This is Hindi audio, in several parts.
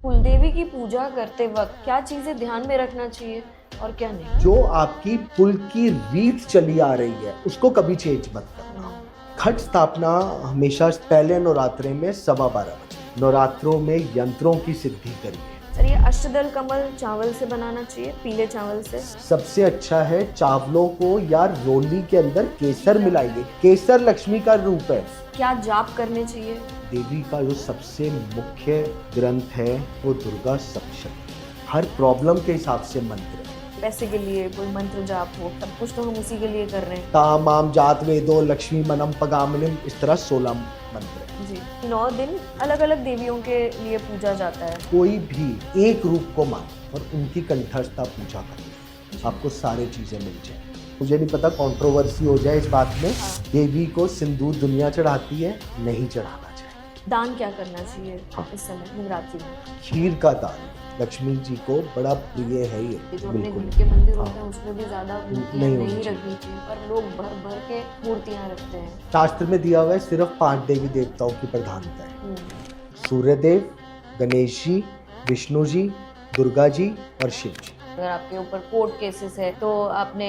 कुलदेवी की पूजा करते वक्त क्या चीजें ध्यान में रखना चाहिए और क्या नहीं? जो आपकी कुल की रीत चली आ रही है उसको कभी चेंज मत करना। घट स्थापना हमेशा पहले नवरात्रे में 12:15 बजे। नवरात्रों में यंत्रों की सिद्धि करिए। सर, ये अष्टदल कमल चावल से बनाना चाहिए, पीले चावल से? सबसे अच्छा है चावलों को या रोली के अंदर केसर मिलाइए। केसर लक्ष्मी का रूप है। क्या जाप करने चाहिए? देवी का जो सबसे मुख्य ग्रंथ है वो दुर्गा सप्तशती। हर प्रॉब्लम के हिसाब से मंत्र है। पैसे के लिए कोई मंत्र जाप हो, सब कुछ तो हम उसी के लिए कर रहे हैं। ताम आम जात वेदो लक्ष्मी मनम पगामनिम, इस तरह 16 मंत्र है। जी, 9 दिन अलग अलग देवियों के लिए पूजा जाता है। कोई भी एक रूप को माने और उनकी कंठस्थता पूजा करें, आपको सारी चीजें मिल जाए। मुझे नहीं पता कंट्रोवर्सी हो जाए इस बात में। देवी को सिंदूर दुनिया चढ़ाती है, नहीं चढ़ाना चाहिए। दान क्या करना चाहिए इस समय नवरात्रि में? खीर का दान लक्ष्मी जी को बड़ा प्रिय है। ये जो अपने बिल्कुल घर के मंदिर होते हैं उसमें भी ज्यादा मूर्तियां नहीं नहीं होनी रखनी चाहिए, पर लोग भर भर के मूर्तियां रखते हैं। शास्त्र में दिया हुआ है सिर्फ 5 देवी देवताओं की प्रधानता है। सूर्यदेव, गणेश जी, विष्णु जी, दुर्गा जी और शिव जी। अगर आपके ऊपर कोर्ट केसेस है तो आपने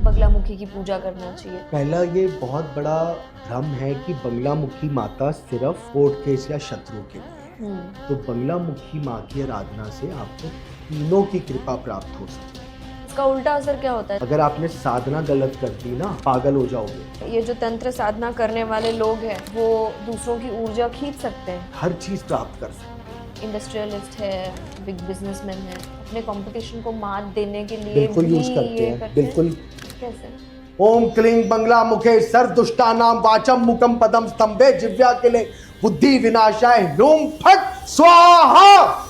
बगलामुखी की पूजा करना चाहिए। पहला ये बहुत बड़ा भ्रम है कि बंगलामुखी माता सिर्फ कोर्ट केस या शत्रु के लिए है। तो बंगलामुखी माँ की आराधना से आपको तीनों की कृपा प्राप्त हो सकती है। इसका उल्टा असर क्या होता है? अगर आपने साधना गलत कर दी ना, पागल हो जाओगे। ये जो तंत्र साधना करने वाले लोग हैं वो दूसरों की ऊर्जा खींच सकते हैं। हर चीज प्राप्त कर सकते हैं। इंडस्ट्रियलिस्ट है, बिग बिजनेसमैन है, अपने कंपटीशन को मात देने के लिए बिल्कुल भी यूज करते हैं। बिल्कुल। कैसे? ओम क्लीं बंगलामुखे सर्वदुष्टानां वाचम मुखम पदम स्तंभे जिव्या किले बुद्धि विनाशाय ह्लूम फट स्वाहा।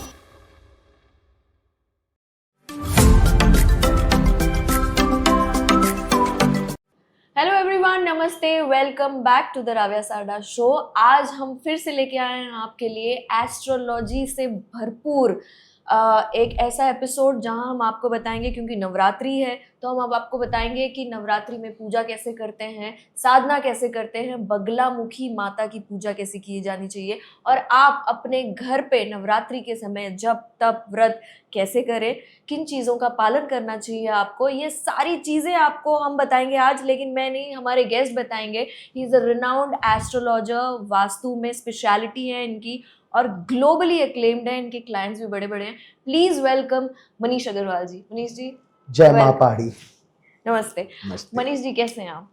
हेलो एवरीवन, नमस्ते, welcome back to the Ravya Sarda show. आज हम फिर से लेके आए हैं आपके लिए एस्ट्रोलॉजी से भरपूर एक ऐसा एपिसोड जहां हम आपको बताएंगे, क्योंकि नवरात्रि है तो हम अब आपको बताएंगे कि नवरात्रि में पूजा कैसे करते हैं, साधना कैसे करते हैं, बगलामुखी माता की पूजा कैसे की जानी चाहिए और आप अपने घर पे नवरात्रि के समय जप तप व्रत कैसे करें, किन चीज़ों का पालन करना चाहिए आपको। ये सारी चीज़ें आपको हम बताएंगे आज, लेकिन मैं नहीं, हमारे गेस्ट बताएंगे। He is a renowned astrologer, vastu में स्पेशलिटी है इनकी और ग्लोबली एक्लेम्ड है, इनके क्लाइंट्स भी बड़े बड़े हैं। प्लीज वेलकम मनीष अग्रवाल जी। मनीष जी, जय माँ पहाड़ी। नमस्ते। नमस्ते। मनीष जी, कैसे हैं आप?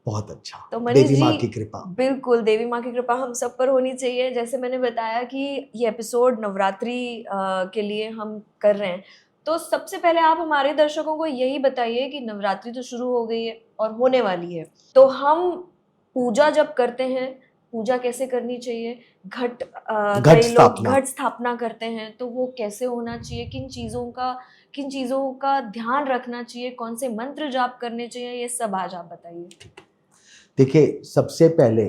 बहुत अच्छा। तो मनीष देवी माँ जी, की कृपा। बिल्कुल, देवी माँ की कृपा हम सब पर होनी चाहिए। जैसे मैंने बताया कि ये एपिसोड नवरात्रि के लिए हम कर रहे हैं, तो सबसे पहले आप हमारे दर्शकों को यही बताइए कि नवरात्रि तो शुरू हो गई है और होने वाली है, तो हम पूजा जब करते हैं, पूजा कैसे करनी चाहिए? कई लोग घट स्थापना करते हैं, तो वो कैसे होना चाहिए? किन चीज़ों का ध्यान रखना चाहिए? कौन से मंत्र जाप करने चाहिए? ये सब आज आप बताइए। देखिए, सबसे पहले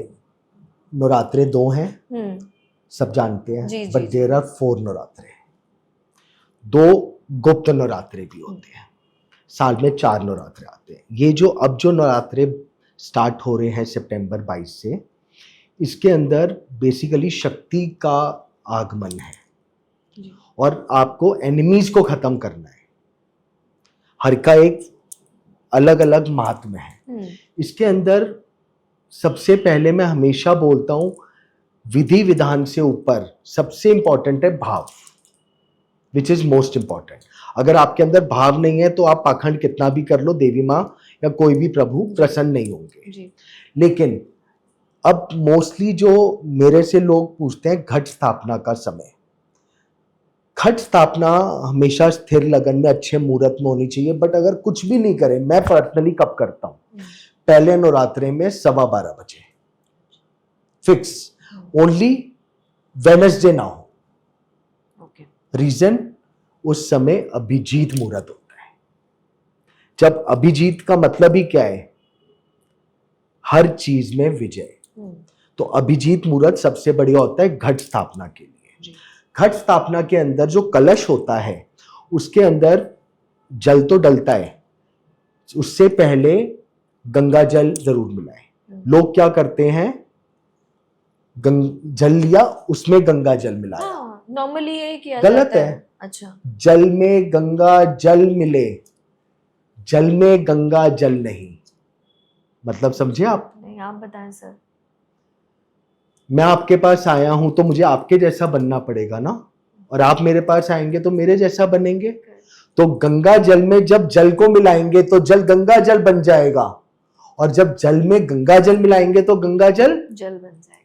नवरात्रे 2 हैं, सब जानते हैं, बट देयर आर 4 नवरात्रे। 2 गुप्त नवरात्रे भी होते हैं, साल में 4 नवरात्रे आते हैं। ये जो नवरात्रे स्टार्ट हो रहे हैं सितंबर 22 से, इसके अंदर बेसिकली शक्ति का आगमन है और आपको एनिमीज को खत्म करना है। हर का एक अलग अलग महात्म्य है। इसके अंदर सबसे पहले मैं हमेशा बोलता हूं, विधि विधान से ऊपर सबसे इंपॉर्टेंट है भाव, विच इज मोस्ट इंपॉर्टेंट। अगर आपके अंदर भाव नहीं है तो आप पाखंड कितना भी कर लो, देवी माँ या कोई भी प्रभु प्रसन्न नहीं होंगे। लेकिन अब मोस्टली जो मेरे से लोग पूछते हैं घट स्थापना का समय, घट स्थापना हमेशा स्थिर लगन में अच्छे मुहूर्त में होनी चाहिए। बट अगर कुछ भी नहीं करें, मैं पर्सनली कब करता हूं, पहले नवरात्रे में 12:15 बजे फिक्स, ओनली वेडनेसडे ना हो। रीजन, उस समय अभिजीत मुहूर्त होता है। जब अभिजीत का मतलब ही क्या है, हर चीज में विजय। तो अभिजीत मुहूर्त सबसे बढ़िया होता है घट स्थापना के लिए। घट स्थापना के अंदर जो कलश होता है उसके अंदर जल तो डलता है, उससे पहले गंगा जल जरूर मिलाएं। लोग क्या करते हैं, जल लिया उसमें गंगा जल मिलाया, नॉर्मली ये किया गलत जाता है। अच्छा, जल में गंगा जल मिले, जल में गंगा जल नहीं, मतलब समझे आप? नहीं, आप बताएं सर। मैं आपके पास आया हूं तो मुझे आपके जैसा बनना पड़ेगा ना, और आप मेरे पास आएंगे तो मेरे जैसा बनेंगे। तो गंगा जल में जब जल को मिलाएंगे तो जल गंगा जल बन जाएगा, और जब जल में गंगा जल मिलाएंगे तो गंगा जल बन जाएगा।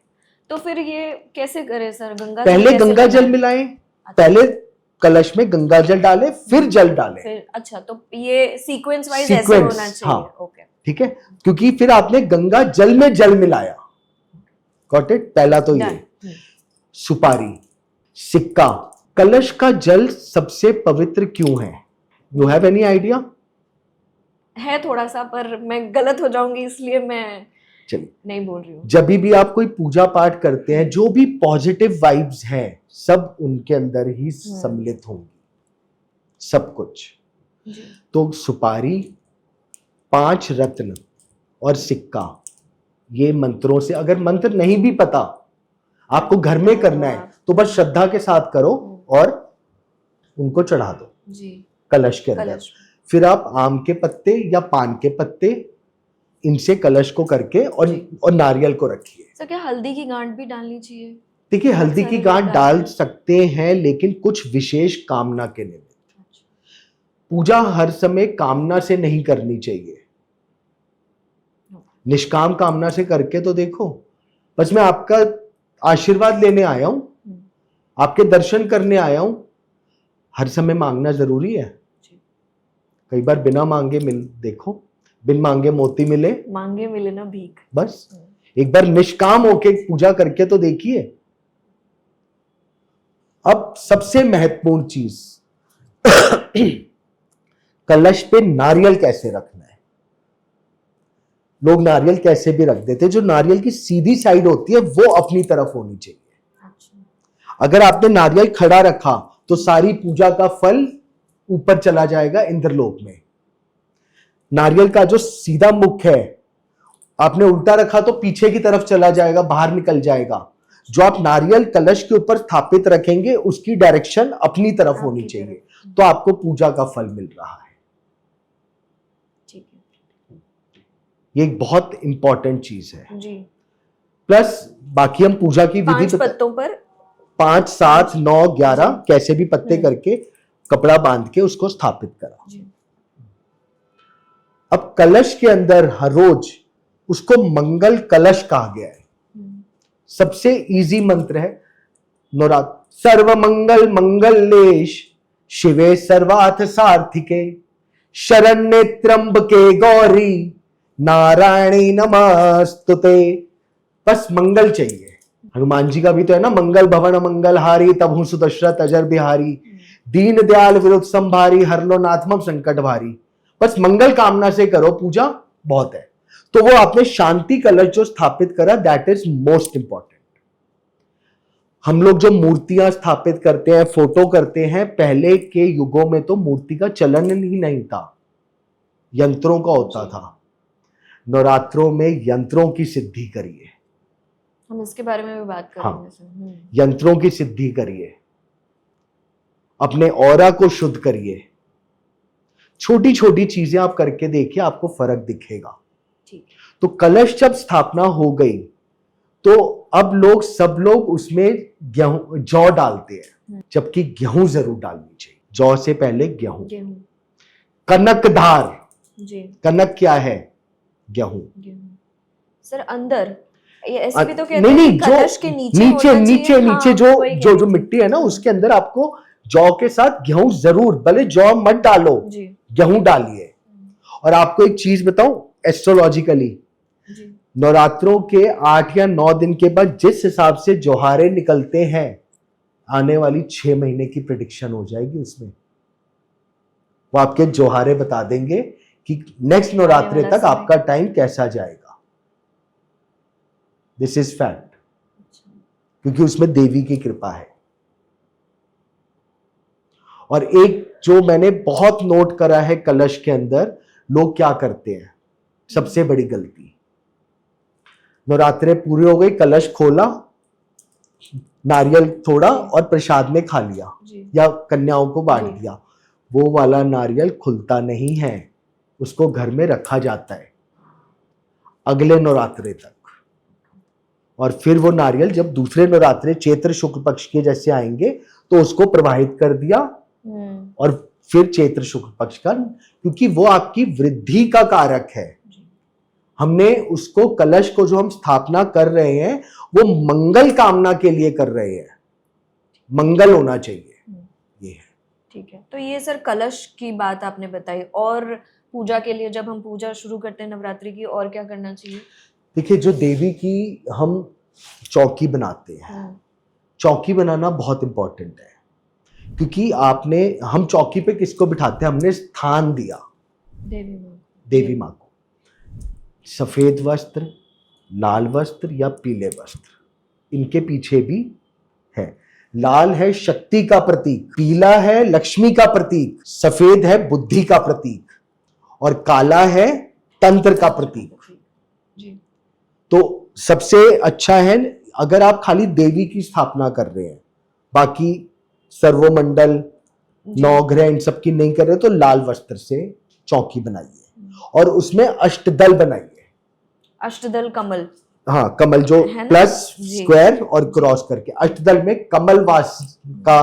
तो फिर ये कैसे करें सर? पहले गंगा जल मिलाएं, पहले कलश में गंगा जल डालें, फिर जल डालें। फिर अच्छा, तो ये सीक्वेंस वाइज ऐसे होना चाहिए। हाँ, ओके, ठीक है, क्योंकि फिर आपने गंगा जल में जल मिलाया। Got it? पहला तो ये। सुपारी, सिक्का, कलश का जल सबसे पवित्र क्यों है? You have any idea? है थोड़ा सा, पर मैं गलत हो जाऊंगी इसलिए मैं चलिए नहीं बोल रही हूँ। जब भी आप कोई पूजा पाठ करते हैं, जो भी पॉजिटिव वाइब्स हैं सब उनके अंदर ही सम्मिलित होंगी, सब कुछ। तो सुपारी, 5 रत्न और सिक्का, ये मंत्रों से, अगर मंत्र नहीं भी पता आपको घर में करना है तो बस श्रद्धा के साथ करो और उनको चढ़ा दो जी कलश के अंदर। फिर आप आम के पत्ते या पान के पत्ते, इनसे कलश को करके और नारियल को रखिए। सर क्या हल्दी की गांठ भी डालनी चाहिए? देखिए, हल्दी की गांठ डाल सकते हैं, लेकिन कुछ विशेष कामना के निमित्त। पूजा हर समय कामना से नहीं करनी चाहिए, निष्काम कामना से करके तो देखो। बस मैं आपका आशीर्वाद लेने आया हूं, आपके दर्शन करने आया हूं। हर समय मांगना जरूरी है? कई बार बिना मांगे देखो, बिन मांगे मोती मिले, मांगे मिले ना भीख। बस एक बार निष्काम होके पूजा करके तो देखिए। अब सबसे महत्वपूर्ण चीज, कलश पे नारियल कैसे रखना है। लोग नारियल कैसे भी रख देते, जो नारियल की सीधी साइड होती है वो अपनी तरफ होनी चाहिए। अगर आपने नारियल खड़ा रखा तो सारी पूजा का फल ऊपर चला जाएगा इंद्रलोक में। नारियल का जो सीधा मुख है, आपने उल्टा रखा तो पीछे की तरफ चला जाएगा, बाहर निकल जाएगा। जो आप नारियल कलश के ऊपर स्थापित रखेंगे उसकी डायरेक्शन अपनी तरफ होनी चाहिए, तो आपको पूजा का फल मिल रहा है। ये एक बहुत इंपॉर्टेंट चीज है जी। प्लस बाकी हम पूजा की विधि 5 पत्तों पर 5, 7, 9, 11 कैसे भी पत्ते करके कपड़ा बांध के उसको स्थापित करा। अब कलश के अंदर हर रोज, उसको मंगल कलश कहा गया है। सबसे इजी मंत्र है नवरात्र, सर्व मंगल मंगलेश शिवे सर्वार्थ सार्थिके शरण्ये त्र्यंबके गौरी नारायणी नमस्तुते। बस मंगल चाहिए। हनुमान जी का भी तो है ना, मंगल भवन मंगल हारी तब सुदशरथ अजर बिहारी दीन दयाल विरुद्ध संभारी हर लो नाथ मम संकट भारी। बस मंगल कामना से करो पूजा, बहुत है। तो वो आपने शांति कलश जो स्थापित करा, दैट इज मोस्ट इंपॉर्टेंट। हम लोग जो मूर्तियां स्थापित करते हैं, फोटो करते हैं, पहले के युगों में तो मूर्ति का चलन ही नहीं था, यंत्रों का होता था। नवरात्रों में यंत्रों की सिद्धि करिए, हम इसके बारे में भी बात करेंगे। हाँ, यंत्रों की सिद्धि करिए, अपने ऑरा को शुद्ध करिए। छोटी छोटी चीजें आप करके देखिए, आपको फर्क दिखेगा। तो कलश जब स्थापना हो गई तो अब सब लोग उसमें गेहूं जौ डालते हैं, जबकि गेहूं जरूर डालनी चाहिए। जौ से पहले गेहूं। कनकधार, कनक क्या है? गेहूं। सर अंदर ऐसे भी तो कहते नहीं, हैं कि कलश के नीचे जो मिट्टी है ना, उसके अंदर आपको जौ के साथ गेहूं जरूर, भले जौ मत डालो, गेहूं डालिए। और आपको एक चीज बताऊं, एस्ट्रोलॉजिकली नवरात्रों के 8 या 9 दिन के बाद जिस हिसाब से जोहारे निकलते हैं, आने वाली 6 महीने की प्रेडिक्शन हो जाएगी उसमें। वो आपके जोहारे बता देंगे कि नेक्स्ट नवरात्रि तक आपका टाइम कैसा जाएगा। दिस इज फैक्ट, क्योंकि उसमें देवी की कृपा है। और एक जो मैंने बहुत नोट करा है, कलश के अंदर लोग क्या करते हैं, सबसे बड़ी गलती, नवरात्रे पूरी हो गई, कलश खोला, नारियल थोड़ा और प्रसाद में खा लिया जी। या कन्याओं को बांट जी। दिया, वो वाला नारियल खुलता नहीं है, उसको घर में रखा जाता है अगले नवरात्रे तक। और फिर वो नारियल जब दूसरे नवरात्रे चैत्र शुक्ल पक्ष के जैसे आएंगे तो उसको प्रवाहित कर दिया, और फिर चैत्र शुक्ल पक्ष का, क्योंकि वो आपकी वृद्धि का कारक है। हमने उसको, कलश को जो हम स्थापना कर रहे हैं वो मंगल कामना के लिए कर रहे हैं, मंगल होना चाहिए, ये है। ठीक है, तो ये सर कलश की बात आपने बताई, और पूजा के लिए जब हम पूजा शुरू करते हैं नवरात्रि की, और क्या करना चाहिए? देखिए, जो देवी की हम चौकी बनाते हैं, चौकी बनाना बहुत इंपॉर्टेंट है, क्योंकि हम चौकी पे किसको बिठाते हैं? हमने स्थान दिया देवी माँ को। सफेद वस्त्र, लाल वस्त्र या पीले वस्त्र, इनके पीछे भी है। लाल है शक्ति का प्रतीक, पीला है लक्ष्मी का प्रतीक, सफेद है बुद्धि का प्रतीक, और काला है तंत्र का प्रतीक। जी। तो सबसे अच्छा है, अगर आप खाली देवी की स्थापना कर रहे हैं, बाकी सर्वमंडल नवग्रह इन सब की नहीं कर रहे, तो लाल वस्त्र से चौकी बनाइए और उसमें अष्टदल बनाइए। अष्टदल कमल, हाँ, कमल जो प्लस स्क्वायर और क्रॉस करके, अष्टदल में कमल वास का,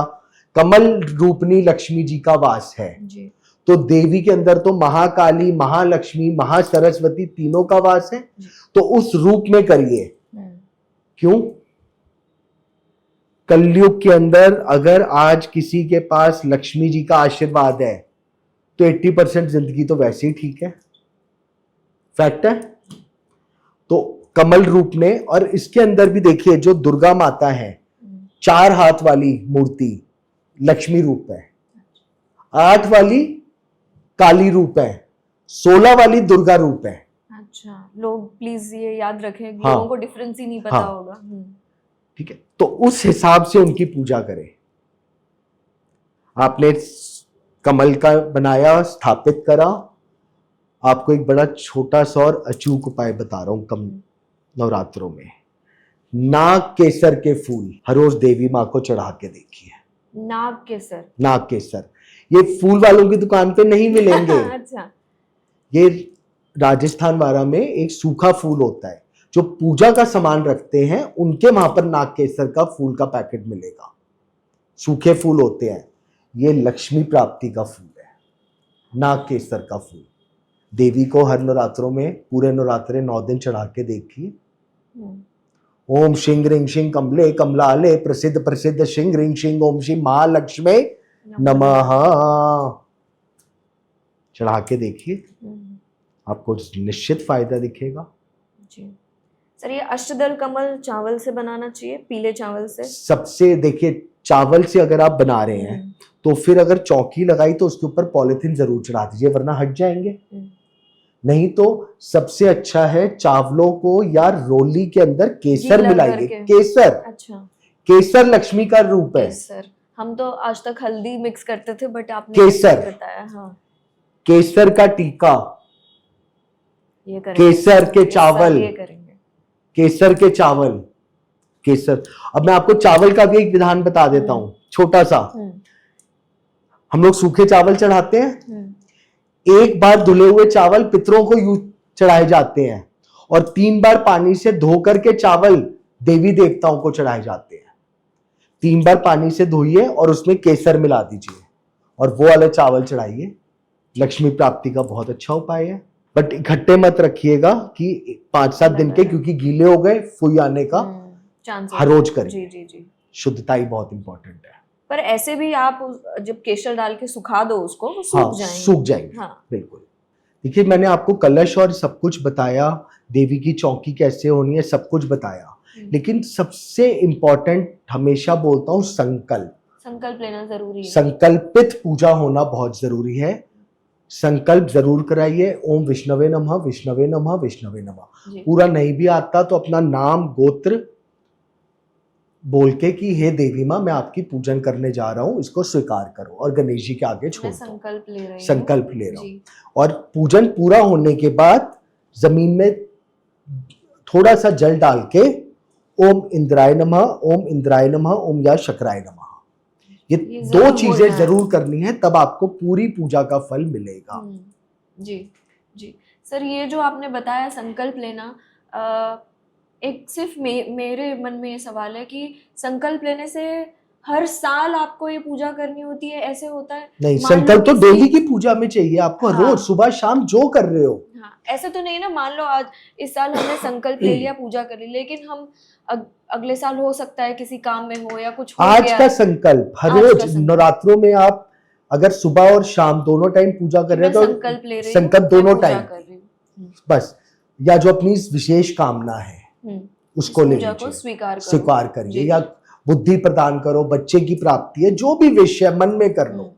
कमल रूपनी लक्ष्मी जी का वास है जी। तो देवी के अंदर तो महाकाली, महालक्ष्मी, महासरस्वती तीनों का वास है, तो उस रूप में करिए। क्यों? कलयुग के अंदर अगर आज किसी के पास लक्ष्मी जी का आशीर्वाद है तो 80% जिंदगी तो वैसे ही ठीक है, फैक्ट है। तो कमल रूप में, और इसके अंदर भी देखिए जो दुर्गा माता है, 4 हाथ वाली मूर्ति लक्ष्मी रूप है, 8 वाली काली रूप है, 16 वाली दुर्गा रूप है। अच्छा, लोग प्लीज ये याद रखें, हाँ, लोगों को डिफरेंस ही नहीं पता होगा। ठीक है, तो उस हिसाब से उनकी पूजा करें। आपने कमल का बनाया, स्थापित करा, आपको एक बड़ा छोटा सा और अचूक उपाय बता रहा हूं कम नवरात्रों में। नाग केसर के फूल हर रोज देवी माँ को चढ़ा के देखिए। नाग केसर, नाग केसर, ये फूल वालों की दुकान पे नहीं मिलेंगे। अच्छा। ये राजस्थान वाला में एक सूखा फूल होता है, जो पूजा का सामान रखते हैं उनके वहां पर नाग केसर का फूल का पैकेट मिलेगा। सूखे फूल होते हैं, ये लक्ष्मी प्राप्ति का फूल है, नाग केसर का फूल। देवी को हर नवरात्रों में पूरे नवरात्रे 9 दिन चढ़ा के देखिए। ओम शिंग रिंग शिंग कमले कमलाले प्रसिद्ध प्रसिद्ध शिंग रिंग शिंग ओम श्री महालक्ष्मी नमः, चढ़ा के देखिए, आपको निश्चित फायदा दिखेगा। जी सर, ये अष्टदल कमल चावल से बनाना चाहिए, पीले चावल से? सबसे, देखिए चावल से अगर आप बना रहे हैं तो फिर अगर चौकी लगाई तो उसके ऊपर पॉलिथीन जरूर चढ़ा दीजिए, वरना हट जाएंगे। नहीं तो सबसे अच्छा है चावलों को या रोली के अंदर केसर मिलाइए। केसर, अच्छा, केसर लक्ष्मी का रूप है। केसर, हम तो आज तक हल्दी मिक्स करते थे, बट आपने केसर बताया। हाँ, केसर का टीका, ये करेंगे, केसर के चावल, ये करेंगे, केसर के चावल, केसर। अब मैं आपको चावल का भी एक विधान बता देता हूं, छोटा सा। हम लोग सूखे चावल चढ़ाते हैं, एक बार धुले हुए चावल पितरों को यूं चढ़ाए जाते हैं, और 3 बार पानी से धो करके चावल देवी देवताओं को चढ़ाए जाते हैं। 3 बार पानी से धोइए और उसमें केसर मिला दीजिए और वो वाले चावल चढ़ाइए। लक्ष्मी प्राप्ति का बहुत अच्छा उपाय है, बट इकट्ठे मत रखिएगा कि 5-7 दिन के, क्योंकि गीले हो गए, फुई आने का चांस हर रोज करें। जी जी जी, शुद्धता ही बहुत इंपॉर्टेंट है। पर ऐसे भी आप जब केसर डाल के सुखा दो उसको, वो सूख जाएंगे। सूख जाएंगे, हाँ, बिल्कुल। देखिए, मैंने आपको कलश और सब कुछ बताया, देवी की चौकी कैसे होनी है, सब कुछ बताया, लेकिन सबसे इंपॉर्टेंट हमेशा बोलता हूँ संकल्प लेना जरूरी है। संकल्पित पूजा होना बहुत जरूरी है। संकल्प जरूर कराइए। ओम विष्णवे नमः, विष्णवे नमः, विष्णवे नमः। पूरा नहीं भी आता तो अपना नाम गोत्र बोल के कि हे देवी माँ, मैं आपकी पूजन करने जा रहा हूँ, इसको स्वीकार करो, और गणेश जी के आगे छोड़ दो। संकल्प ले रहा हूँ। और पूजन पूरा होने के बाद जमीन में थोड़ा सा जल डाल के ओम इंद्राय नमः, ओम इंद्राय नमः, ओम या शक्राय नमः। ये दो चीजें जरूर करनी है, तब आपको पूरी पूजा का फल मिलेगा। जी जी सर, ये जो आपने बताया संकल्प लेना, एक सिर्फ मेरे मन में ये सवाल है कि संकल्प लेने से हर साल आपको ये पूजा करनी होती है, ऐसे होता है? नहीं, संकल्प तो डेली की पूजा में चाहिए आपको। हाँ, रोज सुबह शाम जो कर रहे हो। हाँ, ऐसे तो नहीं ना, मान लो आज इस साल हमने संकल्प ले लिया, पूजा कर ली, लेकिन हम अगले साल हो सकता है किसी काम में हो या कुछ हो आज का संकल्प हर रोज नवरात्रों में आप अगर सुबह और शाम दोनों टाइम पूजा कर रहे हो तो संकल्प दोनों टाइम बस, या जो अपनी विशेष कामना है उसको ले लीजिए, स्वीकार करिए, या बुद्धि प्रदान करो, बच्चे की प्राप्ति है, जो भी विषय मन में कर लो।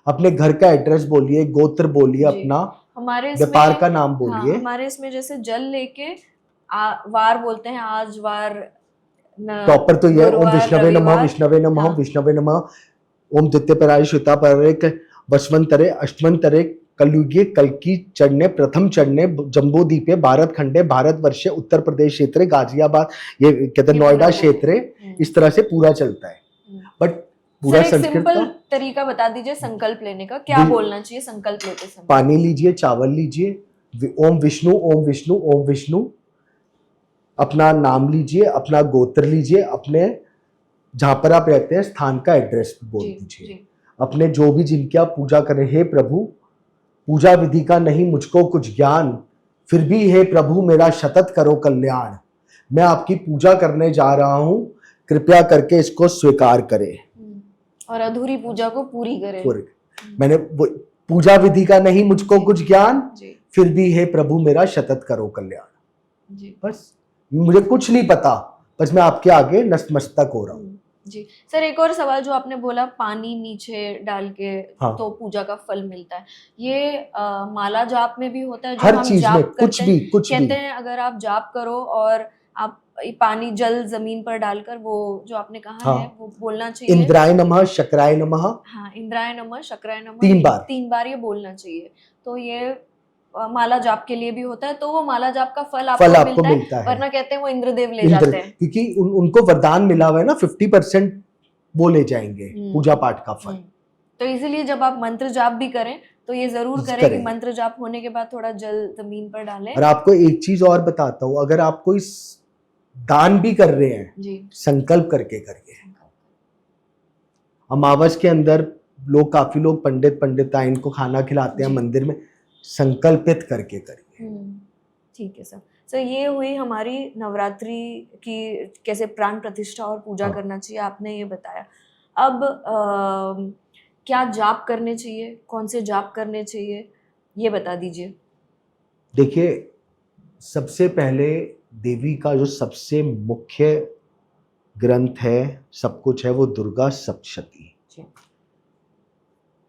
अपने घर का एड्रेस बोलिए, गोत्र बोलिए, अपना हमारे व्यापार का नाम बोलिए। हाँ, हमारे इसमें जैसे जल लेके वार बोलते हैं, आज वार प्रॉपर तो ये ओम विष्णवे नमः, विष्णवे नमः, विष्णवे नमः, ओम द्वितीयपराय श्वेतापरे वसवंतरे अष्टवंतरे कलयुगे कल्कि चढ़ने प्रथम चढ़ने जम्बूदीपे भारत खंडे भारत वर्षे उत्तर प्रदेश क्षेत्र गाजियाबाद, ये कहते हैं नोएडा क्षेत्र, इस तरह से पूरा चलता है। बट पूरा संस्कृत का तरीका बता दीजिए संकल्प लेने का, क्या बोलना चाहिए संकल्प लेते समय? पानी लीजिए, चावल लीजिए, ओम विष्णु ओम विष्णु ओम विष्णु, अपना नाम लीजिए, अपना गोत्र लीजिए, अपने जहां पर आप रहते हैं स्थान का एड्रेस बोल दीजिए, अपने जो भी जिनकी आप पूजा करें। हे प्रभु, पूजा विधि का नहीं मुझको कुछ ज्ञान, फिर भी हे प्रभु मेरा शतत करो कल्याण। मैं आपकी पूजा करने जा रहा हूं, कृपया करके इसको स्वीकार करें और अधूरी पूजा को पूरी करें। मैंने पूजा विधि का नहीं मुझको कुछ ज्ञान, फिर भी हे प्रभु मेरा शतत करो कल्याण। बस मुझे कुछ नहीं पता, बस मैं आपके आगे नतमस्तक हो रहा हूँ। जी सर, एक और सवाल जो आपने बोला पानी नीचे डाल के हाँ, तो पूजा का फल मिलता है, ये माला जाप में भी होता है? जो हर हम चीज जाप में कुछ भी कहते हैं अगर आप जाप करो और आप पानी जल जमीन पर डालकर, वो जो आपने कहा हाँ, है वो बोलना चाहिए, इंद्राय नमः शक्राय नमः। हाँ, इंद्राय नमः शक्राय नमः 3 बार ये बोलना चाहिए। तो ये माला जाप के लिए भी होता है, तो वो माला जाप का फल आपको मिलता है, वरना कहते हैं वो इंद्रदेव ले जाते हैं, क्योंकि उनको वरदान मिला हुआ है ना, 50% वो ले जाएंगे पूजा पाठ का फल। तो इसीलिए जब आप मंत्र जाप भी करें तो ये जरूर करें कि मंत्र जाप होने के बाद थोड़ा जल जमीन पर डालें। और आपको एक चीज और बताता हूँ, अगर आप कोई दान भी कर रहे हैं जी, संकल्प करके करिए। अमावस के अंदर लोग, काफी लोग पंडिताइन को खाना खिलाते हैं मंदिर में, संकल्पित करके करिए। ठीक है सर। सर ये हुई हमारी नवरात्रि की कैसे प्राण प्रतिष्ठा और पूजा करना चाहिए, आपने ये बताया। अब क्या जाप करने चाहिए, कौन से जाप करने चाहिए, ये बता दीजिए। देखिए, सबसे पहले देवी का जो सबसे मुख्य ग्रंथ है, सब कुछ है, वो दुर्गा सप्तशती,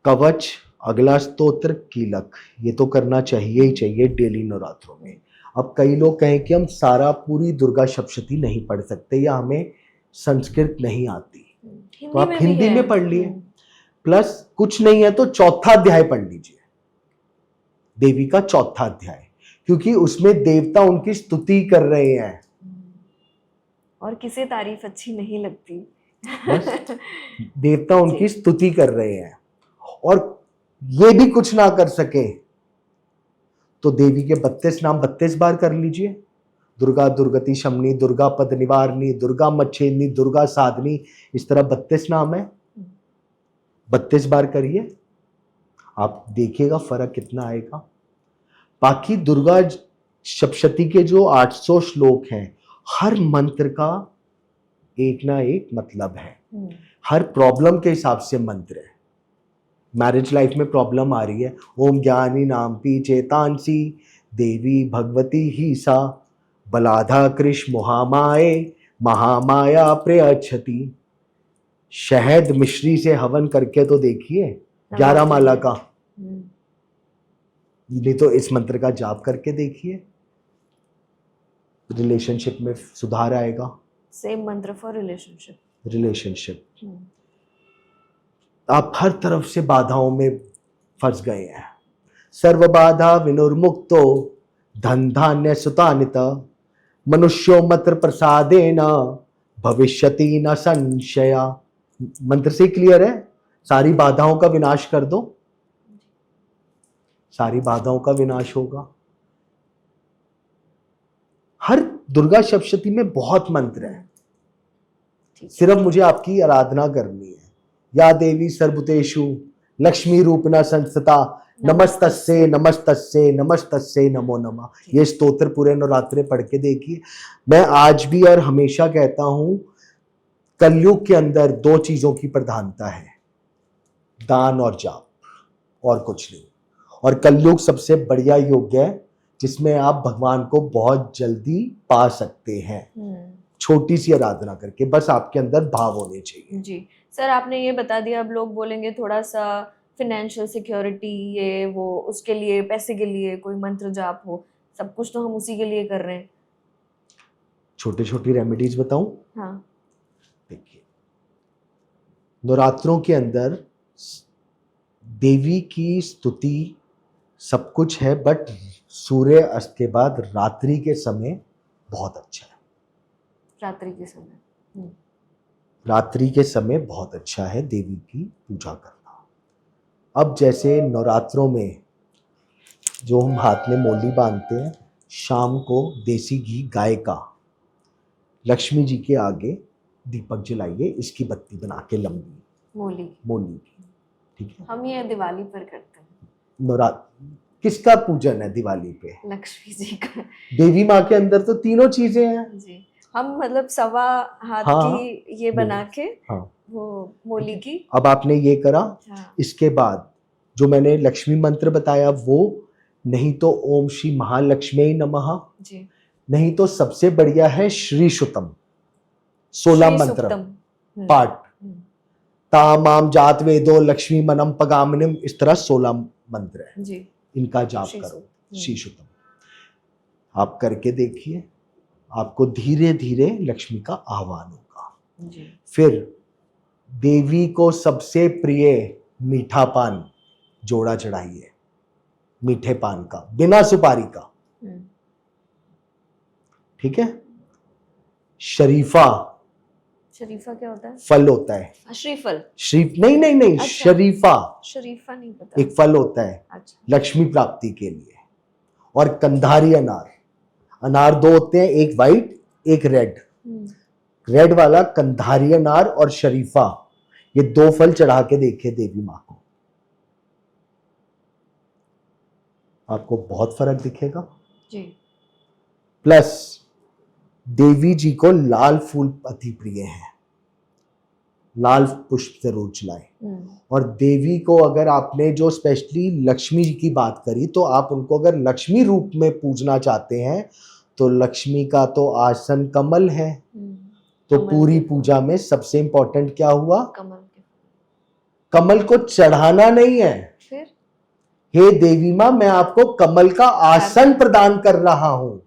कवच, अगला स्तोत्र, कीलक, ये तो करना चाहिए ही चाहिए डेली नवरात्रों में। अब कई लोग कहें कि हम सारा पूरी दुर्गा सप्तशती नहीं पढ़ सकते या हमें संस्कृत नहीं आती, तो आप हिंदी में पढ़ लिए, प्लस कुछ नहीं है तो चौथा अध्याय पढ़ लीजिए, देवी का चौथा अध्याय, क्योंकि उसमें देवता उनकी स्तुति कर रहे हैं। और किसे तारीफ अच्छी नहीं लगती, बस देवता उनकी स्तुति कर रहे हैं, और ये भी कुछ ना कर सके तो देवी के 32 नाम 32 बार कर लीजिए। दुर्गा दुर्गति शमनी, दुर्गा पद निवारणी, दुर्गा मच्छेदनी, दुर्गा साधनी, इस तरह 32 नाम है, 32 बार करिए, आप देखिएगा फर्क कितना आएगा। बाकी दुर्गा सप्तशती के जो 800 श्लोक हैं, हर मंत्र का एक ना एक मतलब है, हर प्रॉब्लम के हिसाब से मंत्र है। मैरिज लाइफ में प्रॉब्लम आ रही है, ओम ज्ञानी नाम पी चेतांसी देवी भगवती ही सा बलाधा कृष महामाए महामाया प्रयच्छति। शहद मिश्री से हवन करके तो देखिए 11 माला का, नहीं तो इस मंत्र का जाप करके देखिए, रिलेशनशिप में सुधार आएगा। सेम मंत्र फॉर रिलेशनशिप। आप हर तरफ से बाधाओं में फंस गए हैं। सर्व बाधा विनुर्मुक्तो धन धान्य सुतानित मनुष्यो मंत्र प्रसादेन भविष्यति न संशया। मंत्र से क्लियर है, सारी बाधाओं का विनाश कर दो, सारी बाधाओं का विनाश होगा। हर दुर्गा सप्तशती में बहुत मंत्र है, सिर्फ मुझे आपकी आराधना करनी है। या देवी सर्वभूतेषु लक्ष्मी रूपना संस्थिता नमस्तस्ये नमस्तस्ये नमस्तस्ये नमो नमः। ये स्तोत्र पूरे नवरात्रे पढ़ के देखिए। मैं आज भी और हमेशा कहता हूं, कलयुग के अंदर दो चीजों की प्रधानता है, दान और जाप, और कुछ नहीं। और कलयुग सबसे बढ़िया युग है जिसमें आप भगवान को बहुत जल्दी पा सकते हैं, छोटी सी आराधना करके। बस आपके अंदर भाव होने चाहिए। जी सर, आपने ये बता दिया। अब लोग बोलेंगे थोड़ा सा फिनेंशियल सिक्योरिटी, ये वो, उसके लिए, पैसे के लिए कोई मंत्र जाप हो, सब कुछ तो हम उसी के लिए कर रहे हैं। छोटी छोटी रेमेडीज बताऊं? हाँ। देखिए, नवरात्रों के अंदर देवी की स्तुति सब कुछ है, बट सूर्य अस्त के बाद रात्रि के समय बहुत अच्छा है। रात्रि के समय, रात्रि के समय बहुत अच्छा है देवी की पूजा करना। अब जैसे नवरात्रों में जो हम हाथ में मोली बांधते हैं, शाम को देसी घी गाय का लक्ष्मी जी के आगे दीपक जलाइए, इसकी बत्ती बना के लंबी मोली की, ठीक है। हम ये दिवाली पर करते हैं। नवरात्र किसका पूजन है दिवाली पे? लक्ष्मी जी का। देवी माँ के अंदर तो तीनों चीजें हैं जी। हम मतलब सवा हाथ की ये बना के, वो मोली की। अब आपने ये करा, इसके बाद जो मैंने लक्ष्मी मंत्र बताया वो, नहीं तो ओम श्री महालक्ष्मी नमः जी, नहीं तो सबसे बढ़िया है श्री सुतम 16 मंत्र पाठ, तामाम जात वेदो लक्ष्मी मनम पगामिनीम, इस तरह 16 मंत्र है जी, इनका जाप करो, श्री सुतम। आप करके देखिए, आपको धीरे धीरे लक्ष्मी का आह्वान होगा जी। फिर देवी को सबसे प्रिय मीठा पान जोड़ा चढ़ाइए, मीठे पान का, बिना सुपारी का, ठीक है। शरीफा क्या होता है? फल होता है। श्रीफल? नहीं, अच्छा। शरीफा नहीं पता। एक फल होता है, अच्छा, लक्ष्मी प्राप्ति के लिए। और कंधारी अनार दो होते हैं, एक वाइट एक रेड। रेड वाला कंधारी अनार और शरीफा, ये दो फल चढ़ा के देखिए देवी माँ को, आपको बहुत फर्क दिखेगा जी। प्लस देवी जी को लाल फूल अति प्रिय है, लाल पुष्प जरूर चलाएं। और देवी को अगर आपने जो स्पेशली लक्ष्मी जी की बात करी, तो आप उनको अगर लक्ष्मी रूप में पूजना चाहते हैं तो लक्ष्मी का तो आसन कमल है। तो पूरी पूजा में सबसे इंपॉर्टेंट क्या हुआ? कमल को चढ़ाना नहीं है, फिर हे देवी मां मैं आपको कमल का आसन प्रदान कर रहा हूं।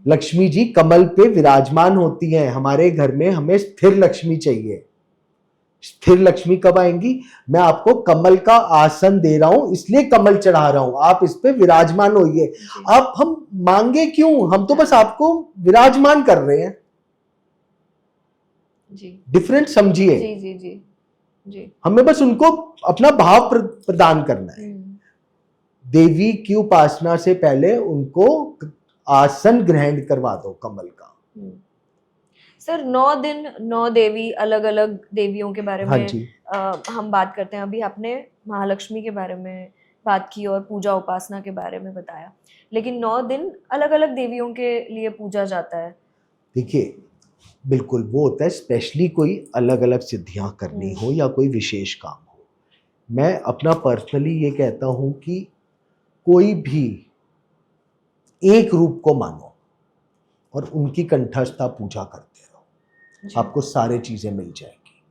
लक्ष्मी जी कमल पे विराजमान होती हैं। हमारे घर में हमें स्थिर लक्ष्मी चाहिए। स्थिर लक्ष्मी कब आएंगी? मैं आपको कमल का आसन दे रहा हूं, इसलिए कमल चढ़ा रहा हूं, आप इस पे विराजमान होइए। आप हम मांगे क्यों? हम तो बस आपको विराजमान कर रहे हैं जी। डिफरेंट समझिए जी जी जी जी। हमें बस उनको अपना भाव प्रदान करना है। देवी की उपासना से पहले उनको आसन ग्रहण करवा दो कमल का। सर 9 दिन 9 देवी, अलग अलग देवियों के बारे में हम बात करते हैं। अभी आपने महालक्ष्मी के बारे में बात की और पूजा उपासना के बारे में बताया, लेकिन 9 दिन अलग अलग देवियों के लिए पूजा जाता है। देखिए बिल्कुल वो होता है, स्पेशली कोई अलग अलग सिद्धियां करनी हो या कोई विशेष काम हो। मैं अपना पर्सनली ये कहता हूं कि कोई भी एक रूप को मानो और उनकी कंठस्था पूजा करते रहो, आपको सारी चीजें मिल जाएंगी,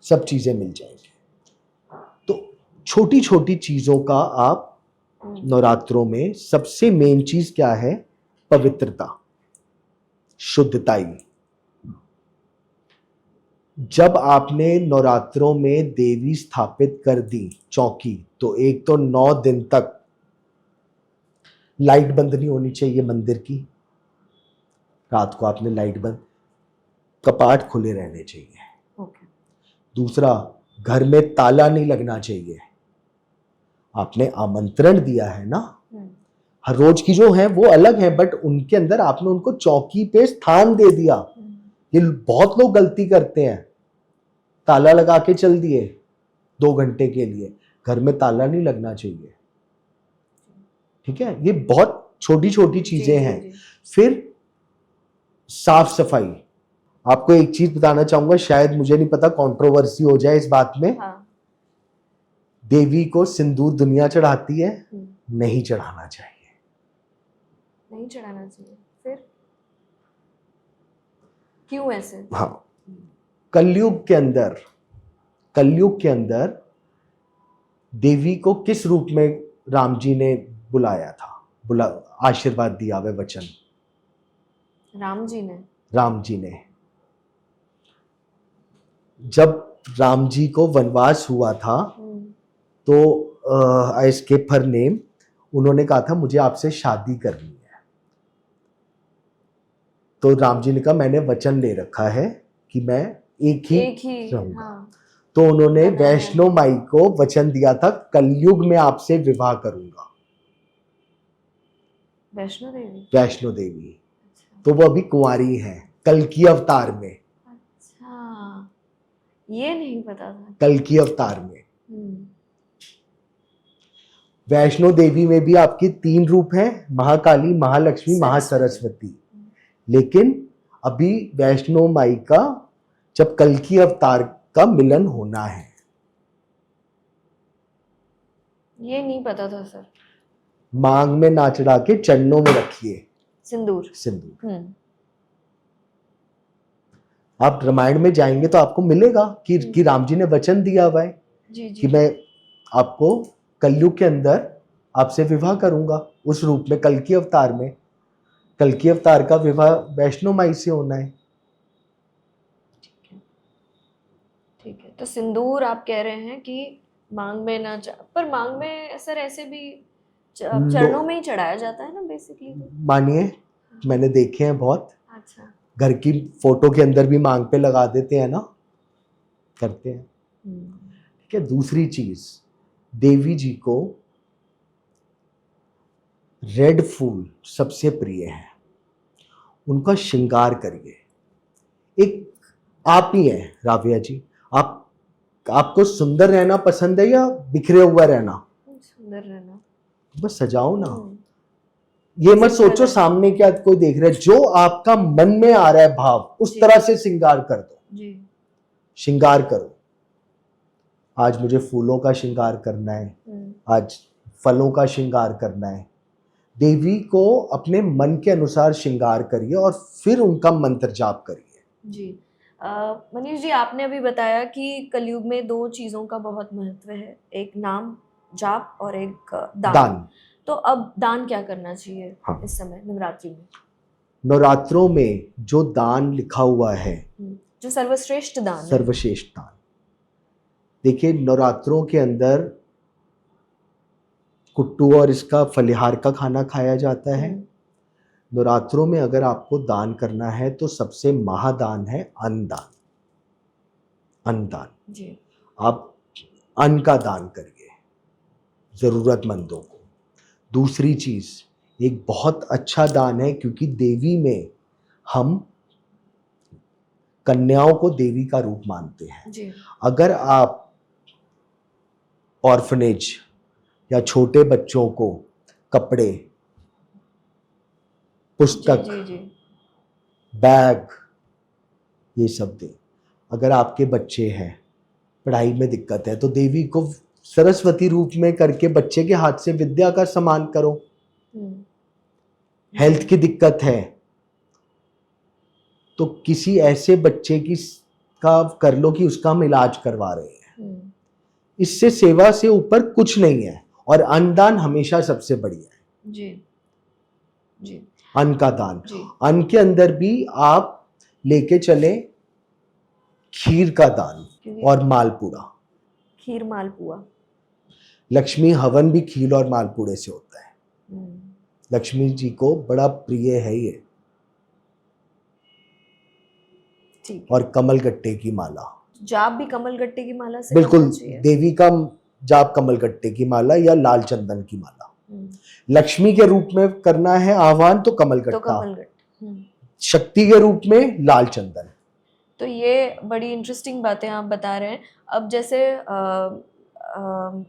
सब चीजें मिल जाएंगी। तो छोटी छोटी चीजों का आप नवरात्रों में, सबसे मेन चीज क्या है? पवित्रता, शुद्धता। जब आपने नवरात्रों में देवी स्थापित कर दी चौकी, तो एक तो 9 दिन तक लाइट बंद नहीं होनी चाहिए मंदिर की, रात को आपने लाइट बंद, कपाट खुले रहने चाहिए। ओके। दूसरा, घर में ताला नहीं लगना चाहिए। आपने आमंत्रण दिया है ना, हर रोज की जो है वो अलग है, बट उनके अंदर आपने उनको चौकी पे स्थान दे दिया। ये बहुत लोग गलती करते हैं, ताला लगा के चल दिए 2 घंटे के लिए, घर में ताला नहीं लगना चाहिए। ठीक है, ये बहुत छोटी छोटी चीजें हैं। फिर साफ सफाई, आपको एक चीज बताना चाहूंगा, शायद मुझे नहीं पता कंट्रोवर्सी हो जाए इस बात में। हाँ। देवी को सिंदूर दुनिया चढ़ाती है, नहीं चढ़ाना चाहिए। नहीं चढ़ाना चाहिए, फिर क्यों ऐसे? हाँ, कलयुग के अंदर देवी को किस रूप में राम जी ने बुलाया था, आशीर्वाद दिया वे वचन? राम जी ने जब राम जी को वनवास हुआ था तो आई एस्केप हर नेम, उन्होंने कहा था मुझे आपसे शादी करनी है। तो राम जी ने कहा मैंने वचन ले रखा है कि मैं एक ही रहूंगा। हाँ। तो उन्होंने वैष्णो माई को वचन दिया था, कलयुग में आपसे विवाह करूंगा। वैष्णो देवी। अच्छा। तो वो अभी कुंवारी है, कल की अवतार में। अच्छा, ये नहीं पता था। कल की अवतार में वैष्णो देवी में भी आपके 3 रूप हैं, महाकाली, महालक्ष्मी, महासरस्वती। लेकिन अभी वैष्णो माई का जब कल की अवतार का मिलन होना है। ये नहीं पता था सर। मांग में ना चढ़ा के चरणों में रखिए सिंदूर। आप रामायण में जाएंगे तो आपको मिलेगा कि राम जी ने वचन दिया हुआ है कि मैं आपको कलयुग के अंदर आपसे विवाह करूंगा, उस रूप में, कल की अवतार में। कल की अवतार का विवाह वैष्णो माई से होना है। ठीक है, तो सिंदूर आप कह रहे हैं कि मांग में ना पर मांग में सर ऐसे भी चरणों में ही चढ़ाया जाता है ना बेसिकली। मानिए, मैंने देखे हैं बहुत। अच्छा। घर की फोटो के अंदर भी मांग पे लगा देते हैं ना, करते हैं। ठीक है। दूसरी चीज, देवी जी को रेड फूल सबसे प्रिय है, उनका श्रृंगार करिए। एक आप ही हैं राविया जी, आपको सुंदर रहना पसंद है या बिखरे हुआ रहना? सुंदर रहना। बस सजाओ ना, ये मत सोचो सामने क्या कोई देख रहा है, जो आपका मन में आ रहा है भाव, उस तरह से श्रृंगार कर दो। श्रृंगार करो। आज मुझे फूलों का श्रृंगार करना है, आज फलों का श्रृंगार करना है। देवी को अपने मन के अनुसार श्रृंगार करिए और फिर उनका मंत्र जाप करिए। जी। मनीष जी, आपने अभी बताया कि कलयुग में 2 चीजों का बहुत महत्व है, एक नाम जाप और एक दान। तो अब दान क्या करना चाहिए? हाँ। इस समय नवरात्रि में, नवरात्रों में जो दान लिखा हुआ है, जो सर्वश्रेष्ठ दान, देखिए नवरात्रों के अंदर कुट्टू और इसका फलिहार का खाना खाया जाता है। नवरात्रों में अगर आपको दान करना है तो सबसे महादान है अन्नदान। अन्नदान जी। आप अन्न का दान करिए जरूरतमंदों को। दूसरी चीज, एक बहुत अच्छा दान है, क्योंकि देवी में हम कन्याओं को देवी का रूप मानते हैं जी। अगर आप ऑर्फनेज या छोटे बच्चों को कपड़े, पुस्तक, जी, जी, जी। बैग, ये सब दें। अगर आपके बच्चे हैं, पढ़ाई में दिक्कत है, तो देवी को सरस्वती रूप में करके बच्चे के हाथ से विद्या का सम्मान करो। हेल्थ की दिक्कत है तो किसी ऐसे बच्चे की का कर लो कि उसका हम इलाज करवा रहे हैं। इससे सेवा से ऊपर कुछ नहीं है, और अन्नदान हमेशा सबसे बढ़िया है जी। जी। अन्न का दान। अन्न के अंदर भी आप लेके चले खीर का दान और मालपुआ। खीर मालपुआ, लक्ष्मी हवन भी खीर और मालपुड़े से होता है। लक्ष्मी जी को बड़ा प्रिय है ये। ठीक है। और कमलगट्टे की माला। जाप भी कमलगट्टे की माला से बिल्कुल, करना चाहिए? देवी का जाप कमलगट्टे की माला या लाल चंदन की माला। लक्ष्मी के रूप में करना है आह्वान तो कमलगट्टा, शक्ति के रूप में लाल चंदन। तो ये बड़ी इंटरेस्टिंग बातें आप बता रहे हैं। अब जैसे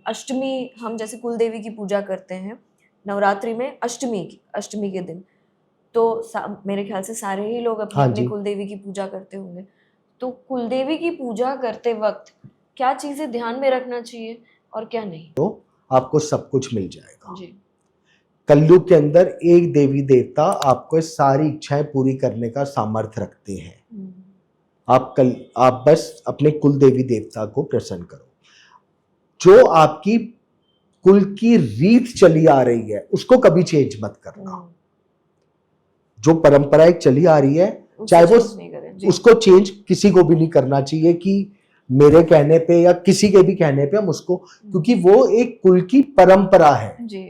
अष्टमी, हम जैसे कुल देवी की पूजा करते हैं नवरात्रि में, अष्टमी के दिन, तो मेरे ख्याल से सारे ही लोग अपनी अपनी कुल देवी की पूजा करते होंगे। तो कुल देवी की पूजा करते वक्त क्या चीजें ध्यान में रखना चाहिए और क्या नहीं? तो आपको सब कुछ मिल जाएगा जी। कलयुग के अंदर एक देवी देवता आपको सारी इच्छाएं पूरी करने का सामर्थ्य रखते हैं। आप बस अपने कुल देवी देवता को प्रसन्न करो। जो आपकी कुल की रीत चली आ रही है उसको कभी चेंज मत करना। जो परंपरा एक चली आ रही है, चाहे वो उसको चेंज किसी को भी नहीं करना चाहिए कि मेरे कहने पे या किसी के भी कहने पे हम उसको, क्योंकि वो एक कुल की परंपरा है। जी।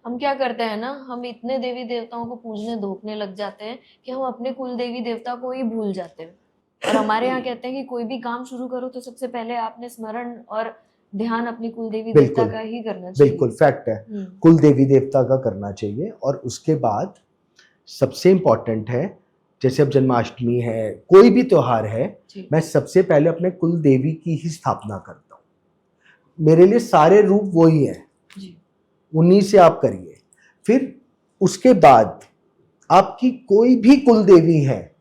हम क्या करते हैं ना, हम इतने देवी देवताओं को पूजने धोखने लग जाते हैं कि हम अपने कुल देवी देवता को ही भूल जाते हैं। और हमारे यहाँ कहते हैं कि कोई भी काम शुरू करो तो सबसे पहले आपने स्मरण और ध्यान अपनी कुल देवी देवता का ही करना चाहिए। बिल्कुल फैक्ट है, कुल देवी देवता का करना चाहिए। और उसके बाद सबसे इंपॉर्टेंट है, जैसे अब जन्माष्टमी है, कोई भी त्योहार है, मैं सबसे पहले अपने कुल देवी की ही स्थापना करता हूँ। मेरे लिए सारे रूप वही है, उन्हीं से आप करिए। फिर उसके बाद आपकी कोई भी कुल देवी है,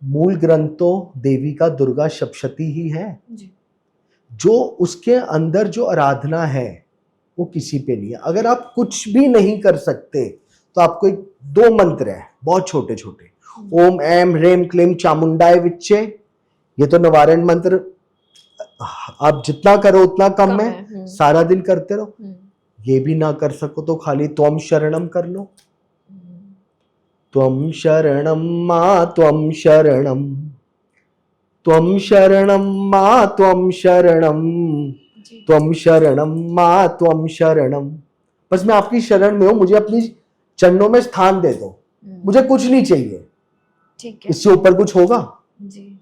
मूल ग्रंथ तो देवी का दुर्गा सप्तशती ही है जी। जो उसके अंदर जो आराधना है वो किसी पे नहीं है। अगर आप कुछ भी नहीं कर सकते तो आपको एक 2 मंत्र है बहुत छोटे छोटे, ओम ऐम ह्रीम क्लीम चामुंडाय विच्चे। ये तो निवारण मंत्र, आप जितना करो उतना कम है, सारा दिन करते रहो। ये भी ना कर सको तो खाली त्वम शरणम कर लो। त्वम शरणम मां त्वम शरणम, त्वम शरणम मां त्वम शरणम, त्वम शरणम मां त्वम शरणम। बस मैं आपकी शरण में हूं, मुझे अपनी चरणों में स्थान दे दो, मुझे कुछ नहीं चाहिए। ठीक है, इससे ऊपर कुछ होगा जी।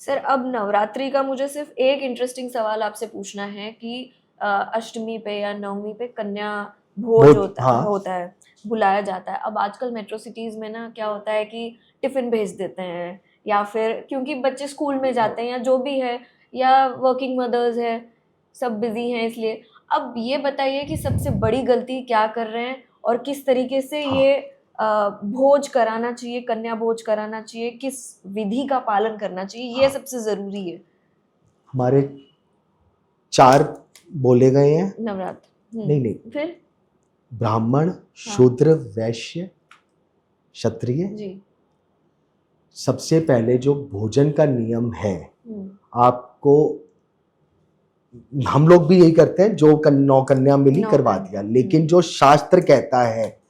सर, अब नवरात्रि का मुझे सिर्फ एक इंटरेस्टिंग सवाल आपसे पूछना है कि अष्टमी पे या नवमी पे कन्या भोज होता है, बुलाया जाता है। अब आजकल मेट्रो सिटीज में ना क्या होता है कि टिफिन भेज देते हैं, या फिर क्योंकि बच्चे स्कूल में जाते हैं या जो भी है, या वर्किंग मदर्स है, सब बिजी हैं, इसलिए अब ये बताइए कि सबसे बड़ी गलती क्या कर रहे हैं और किस तरीके से ये भोज कराना चाहिए, कन्या भोज कराना चाहिए, किस विधि का पालन करना चाहिए, ये सबसे जरूरी है। हमारे 4 बोले गए हैं नवरात्र। नहीं, फिर ब्राह्मण, शूद्र, वैश्य, क्षत्रिय जी। सबसे पहले जो भोजन का नियम है, आपको, हम लोग भी यही करते हैं, जो 9 कन्या मिली करवा दिया, लेकिन जो शास्त्र कहता है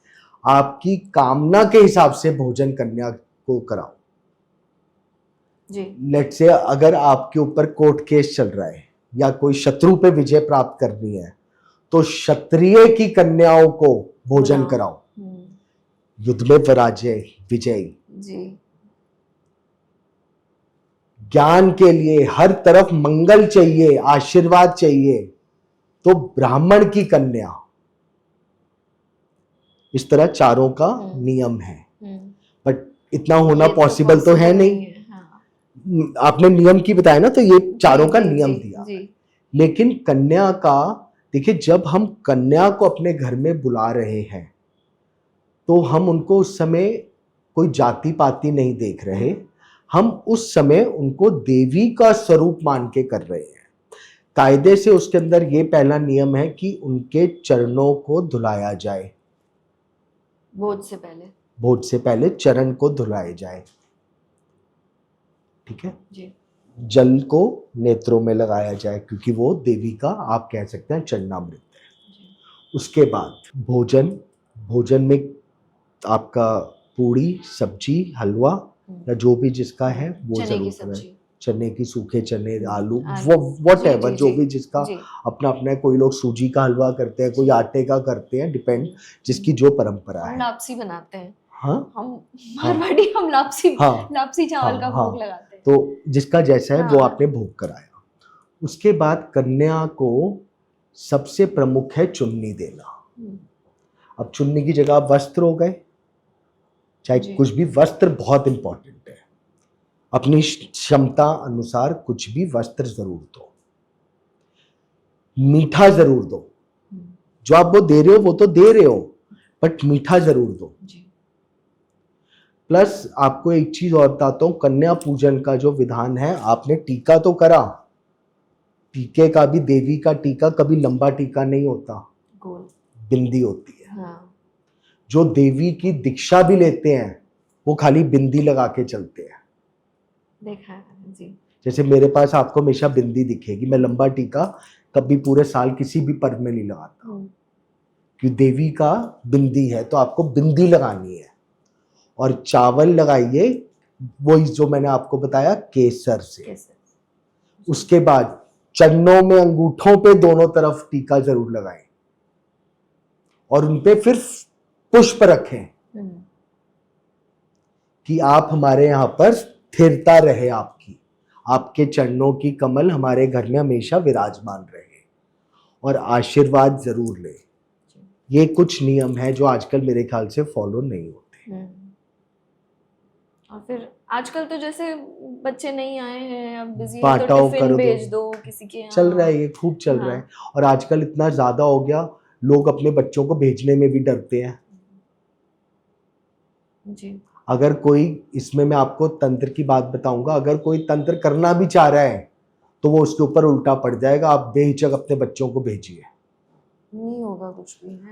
आपकी कामना के हिसाब से भोजन कन्या को कराओ जी। लेट्स से अगर आपके ऊपर कोर्ट केस चल रहा है या कोई शत्रु पे विजय प्राप्त करनी है तो क्षत्रिय की कन्याओं को भोजन कराओ, युद्ध में पराजय विजयी जी। ज्ञान के लिए हर तरफ मंगल चाहिए, आशीर्वाद चाहिए, तो ब्राह्मण की कन्या। इस तरह 4 का नियम है, बट इतना होना पॉसिबल तो है नहीं। आपने नियम की बताया ना, तो ये 4 का नियम दिया। लेकिन कन्या का देखिए, जब हम कन्या को अपने घर में बुला रहे हैं तो हम उनको उस समय कोई जाति पाति नहीं देख रहे, हम उस समय उनको देवी का स्वरूप मान के कर रहे हैं। कायदे से उसके अंदर ये पहला नियम है कि उनके चरणों को धुलाया जाए, भोज से पहले चरण को धुलाए जाए, ठीक है जी। जल को नेत्रों में लगाया जाए क्योंकि वो देवी का, आप कह सकते हैं, चरणामृत है। उसके बाद भोजन में आपका पूड़ी, सब्जी, हलवा या जो भी जिसका है वो जरूर करें। चने की, सूखे चने, आलू, वो व्हाटएवर, जो भी जिसका अपना अपना, कोई लोग सूजी का हलवा करते हैं, कोई आटे का करते हैं, डिपेंड जिसकी जो परंपरा है। लापसी बनाते हैं, हाँ, हम मारवाड़ी, हम लापसी चावल का भोग लगाते हैं। तो जिसका जैसा है वो हाँ। आपने भोग कराया। उसके बाद कन्या को सबसे प्रमुख है चुन्नी देना। अब चुन्नी की जगह वस्त्र हो गए, चाहे कुछ भी, वस्त्र बहुत इंपॉर्टेंट है। अपनी क्षमता अनुसार कुछ भी वस्त्र जरूर दो, मीठा जरूर दो। जो आप वो दे रहे हो वो तो दे रहे हो, बट मीठा जरूर दो। प्लस आपको एक चीज और बताता हूं, कन्या पूजन का जो विधान है, आपने टीका तो करा, टीके का भी, देवी का टीका कभी लंबा टीका नहीं होता, बिंदी होती है। हाँ। जो देवी की दीक्षा भी लेते हैं वो खाली बिंदी लगा के चलते हैं, देखा है जी। जैसे मेरे पास आपको हमेशा बिंदी दिखेगी, मैं लंबा टीका कभी पूरे साल किसी भी पर्व में नहीं लगाता, क्योंकि देवी का बिंदी है तो आपको बिंदी लगानी है। और चावल लगाइए वही जो मैंने आपको बताया, केसर से। उसके बाद चरणों में, अंगूठों पे दोनों तरफ टीका जरूर लगाएं और उनपे फिर पुष्प रखें कि आप हमारे यहां पर स्थिरता रहे, आपके चरणों की कमल हमारे घर में हमेशा विराजमान रहे, और आशीर्वाद जरूर ले। ये कुछ नियम है जो आजकल मेरे ख्याल से फॉलो नहीं होते। और फिर आजकल तो जैसे बच्चे नहीं आए हैं, अब बिजी है, बांटा तो कर टिफिन दो, भेज दो किसी के यहाँ। चल रहा है, ये खूब चल रहा है। और आजकल इतना ज्यादा हो गया, लोग अपने बच्चों को भेजने में भी डरते हैं जी। अगर कोई, इसमें मैं आपको तंत्र की बात बताऊंगा, अगर कोई तंत्र करना भी चाह रहा है तो वो उसके ऊपर उल्टा पड़ जाएगा। आप बेहिचक अपने बच्चों को भेजिए, नहीं होगा कुछ भी है।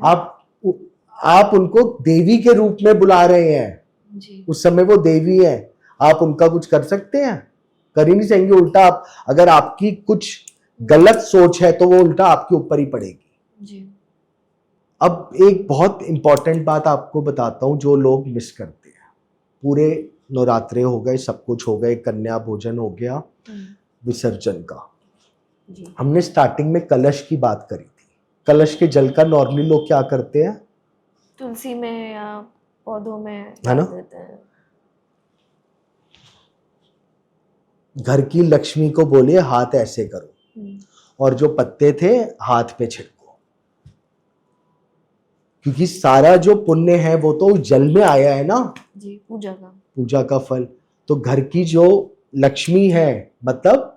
आप उनको देवी के रूप में बुला रहे हैं जी। उस समय वो देवी है, आप उनका कुछ कर सकते हैं? कर ही नहीं सकेंगे। उल्टा आप, अगर आपकी कुछ गलत सोच है तो वो उल्टा आपके ऊपर ही पड़ेगी जी। अब एक बहुत इंपॉर्टेंट बात आपको बताता हूं जो लोग मिस करते हैं। पूरे नवरात्रे हो गए, सब कुछ हो गए, कन्या भोजन हो गया, विसर्जन का जी। हमने स्टार्टिंग में कलश की बात करी थी। कलश के जल का नॉर्मली लोग क्या करते हैं? तुलसी में या पौधों में है ना, देते हैं। घर की लक्ष्मी को बोलिए हाथ ऐसे करो, और जो पत्ते थे हाथ पे छिड़को, क्योंकि सारा जो पुण्य है वो तो जल में आया है ना जी, पूजा का फल। तो घर की जो लक्ष्मी है, मतलब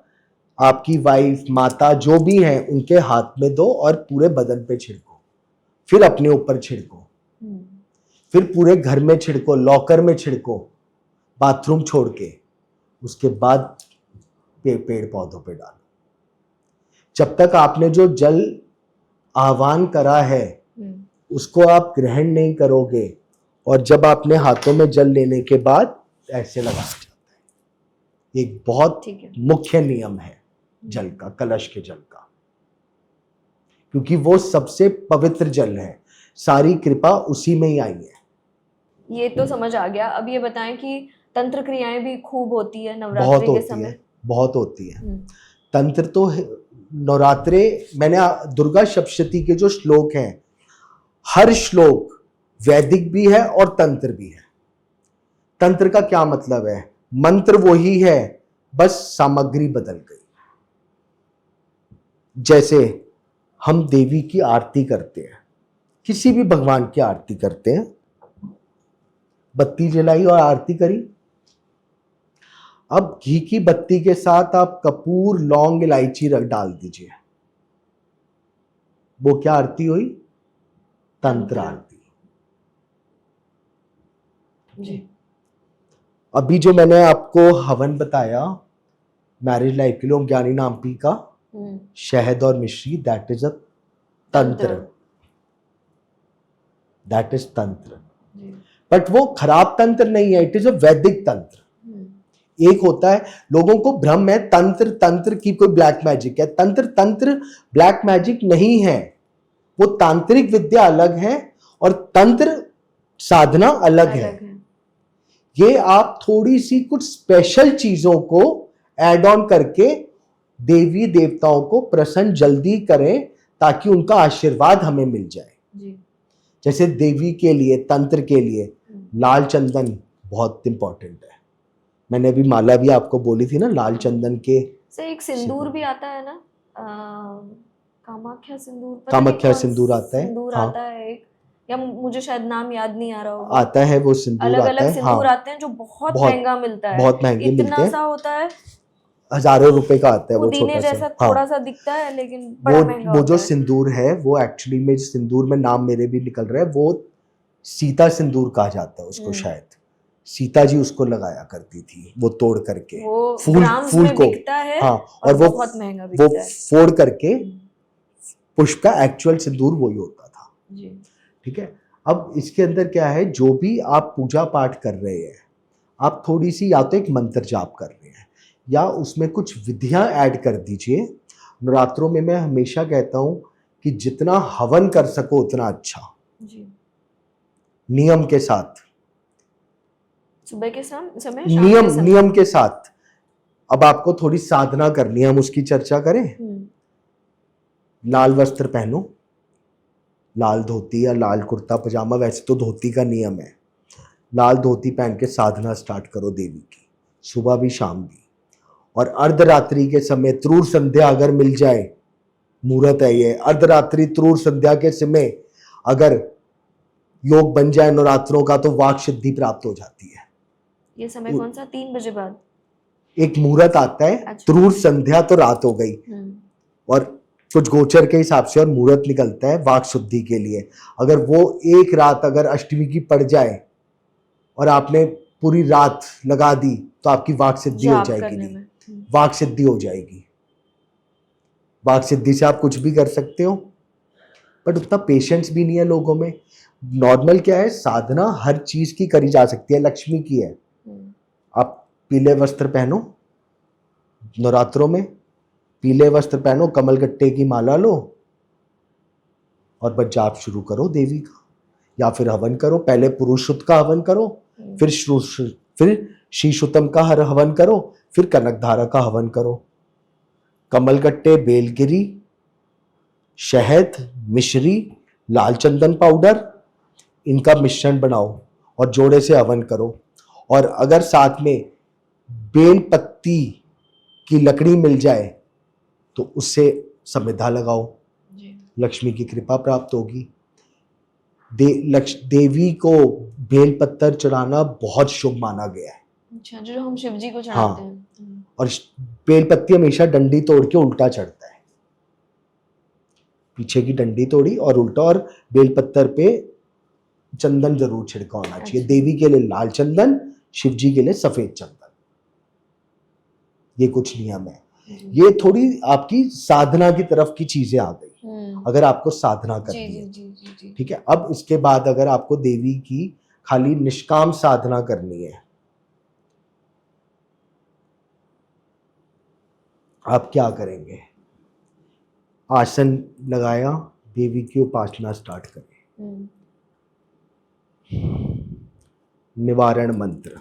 आपकी वाइफ, माता जो भी है, उनके हाथ में दो और पूरे बदन पे छिड़को, फिर अपने ऊपर छिड़को, फिर पूरे घर में छिड़को, लॉकर में छिड़को, बाथरूम छोड़ के, उसके बाद पेड़ पौधों पे डालो। जब तक आपने जो जल आह्वान करा है उसको आप ग्रहण नहीं करोगे, और जब आपने हाथों में जल लेने के बाद ऐसे लगाया जाता है। एक बहुत मुख्य नियम है जल का, कलश के जल का, क्योंकि वो सबसे पवित्र जल है, सारी कृपा उसी में ही आई है। ये तो समझ आ गया। अब ये बताएं कि तंत्र क्रियाएं भी खूब होती है नवरात्रि के समय? बहुत होती है। तंत्र तो नवरात्रे, मैंने दुर्गा सप्तशती के जो श्लोक हैं, हर श्लोक वैदिक भी है और तंत्र भी है। तंत्र का क्या मतलब है? मंत्र वही है, बस सामग्री बदल गई। जैसे हम देवी की आरती करते हैं, किसी भी भगवान की आरती करते हैं, बत्ती जलाई और आरती करी। अब घी की बत्ती के साथ आप कपूर, लौंग, इलायची डाल दीजिए, वो क्या आरती हुई? तंत्र आरती जी। अभी जो मैंने आपको हवन बताया मैरिज लाइफ के लिए, ज्ञानी नामपी का शहद और मिश्री, दैट इज अ तंत्र, दैट इज तंत्र। बट वो खराब तंत्र नहीं है, इट इज अ वैदिक तंत्र। एक होता है, लोगों को भ्रम है तंत्र की कोई ब्लैक मैजिक है। तंत्र ब्लैक मैजिक नहीं है, वो तांत्रिक विद्या अलग है और तंत्र साधना अलग है। ये आप थोड़ी सी कुछ स्पेशल चीजों को ऐड ऑन करके देवी देवताओं को प्रसन्न जल्दी करें ताकि उनका आशीर्वाद हमें मिल जाए जी। जैसे देवी के लिए, तंत्र के लिए लाल चंदन बहुत इंपॉर्टेंट है। मैंने अभी माला भी आपको बोली थी ना, लाल चंदन के से एक सिंदूर भी आता है ना, कामाख्या सिंदूर, पता नहीं कामाख्या कौन सिंदूर आता है, सिंदूर हाँ आता है एक, या मुझे शायद नाम याद नहीं आ रहा होगा। आता है वो सिंदूर अलग आता अलग है, सिंदूर हाँ आते हैं जो बहुत बहुत महंगा मिलता है, बहुत महंगे मिलते इतना हैं, सा होता है, हजारों रुपए का आता है वो पुदीने छोटा सा, जैसा हाँ। थोड़ा सा दिखता है लेकिन वो बड़ा महंगा वो जो होता है। सिंदूर है वो एक्चुअली में, सिंदूर में नाम मेरे भी निकल रहा है, वो सीता सिंदूर कहा जाता है उसको शायद, सीता जी उसको लगाया करती थी वो तोड़ करके, वो फूल ग्राम्स फूल में को, बिकता है, हाँ, और वो बहुत महंगा वो बिकता है। फोड़ करके पुष्प का एक्चुअल सिंदूर वही होता था जी। ठीक है। अब इसके अंदर क्या है, जो भी आप पूजा पाठ कर रहे हैं, आप थोड़ी सी या तो एक मंत्र जाप कर रहे हैं या उसमें कुछ विधियां ऐड कर दीजिए। नवरात्रों में मैं हमेशा कहता हूं कि जितना हवन कर सको उतना अच्छा, जी। नियम के साथ, सुबह के समय, शाम नियम के समय। नियम के साथ। अब आपको थोड़ी साधना करनी है, हम उसकी चर्चा करें। लाल वस्त्र पहनो, लाल धोती या लाल कुर्ता पजामा, वैसे तो धोती का नियम है, लाल धोती पहन के साधना स्टार्ट करो देवी की, सुबह भी शाम भी। और अर्धरात्रि के समय त्रूर संध्या अगर मिल जाए, मुहूर्त है ये, अर्धरात्रि त्रूर संध्या के समय अगर योग बन जाए नवरात्रों का तो वाक सिद्धि प्राप्त हो जाती है। ये समय कौन सा? 3 बजे बाद एक मुहूर्त आता है, अच्छा। त्रूर संध्या तो रात हो गई, और कुछ गोचर के हिसाब से और मुहूर्त निकलता है वाक शुद्धि के लिए। अगर वो एक रात अगर अष्टमी की पड़ जाए और आपने पूरी रात लगा दी तो आपकी वाक सिद्धि हो जाएगी, वाक सिद्धि हो जाएगी। वाक सिद्धि से आप कुछ भी कर सकते हो, बट उतना पेशेंस भी नहीं है लोगों में। नॉर्मल क्या है, साधना हर चीज की करी जा सकती है, लक्ष्मी की है। आप पीले वस्त्र पहनो नवरात्रों में, पीले वस्त्र पहनो, कमल गट्टे की माला लो और बस जाप शुरू करो देवी का, या फिर हवन करो। पहले पुरुषुत का हवन करो, फिर श्रीशुतम का हर हवन करो, फिर कनकधारा का हवन करो। कमल गट्टे, बेलगिरी, शहद, मिश्री, लाल चंदन पाउडर, इनका मिश्रण बनाओ और जोड़े से हवन करो। और अगर साथ में बेल पत्ती की लकड़ी मिल जाए तो उससे समिधा लगाओ, लक्ष्मी की कृपा प्राप्त होगी। देवी को बेल पत्तर चढ़ाना बहुत शुभ माना गया है। अच्छा, जो हम शिव जी को चढ़ाते हैं। और बेल पत्ती हमेशा डंडी तोड़ के उल्टा चढ़ता है, पीछे की डंडी तोड़ी और उल्टा, और बेल पत्तर पे चंदन जरूर छिड़का होना चाहिए। अच्छा। देवी के लिए लाल चंदन, शिव जी के लिए सफेद चंदन। ये कुछ नियम है। ये थोड़ी आपकी साधना की तरफ की चीजें आ गई, अगर आपको साधना करनी है, ठीक है। अब इसके बाद अगर आपको देवी की खाली निष्काम साधना करनी है, आप क्या करेंगे? आसन लगाया, देवी की उपासना स्टार्ट करें। निवारण मंत्र,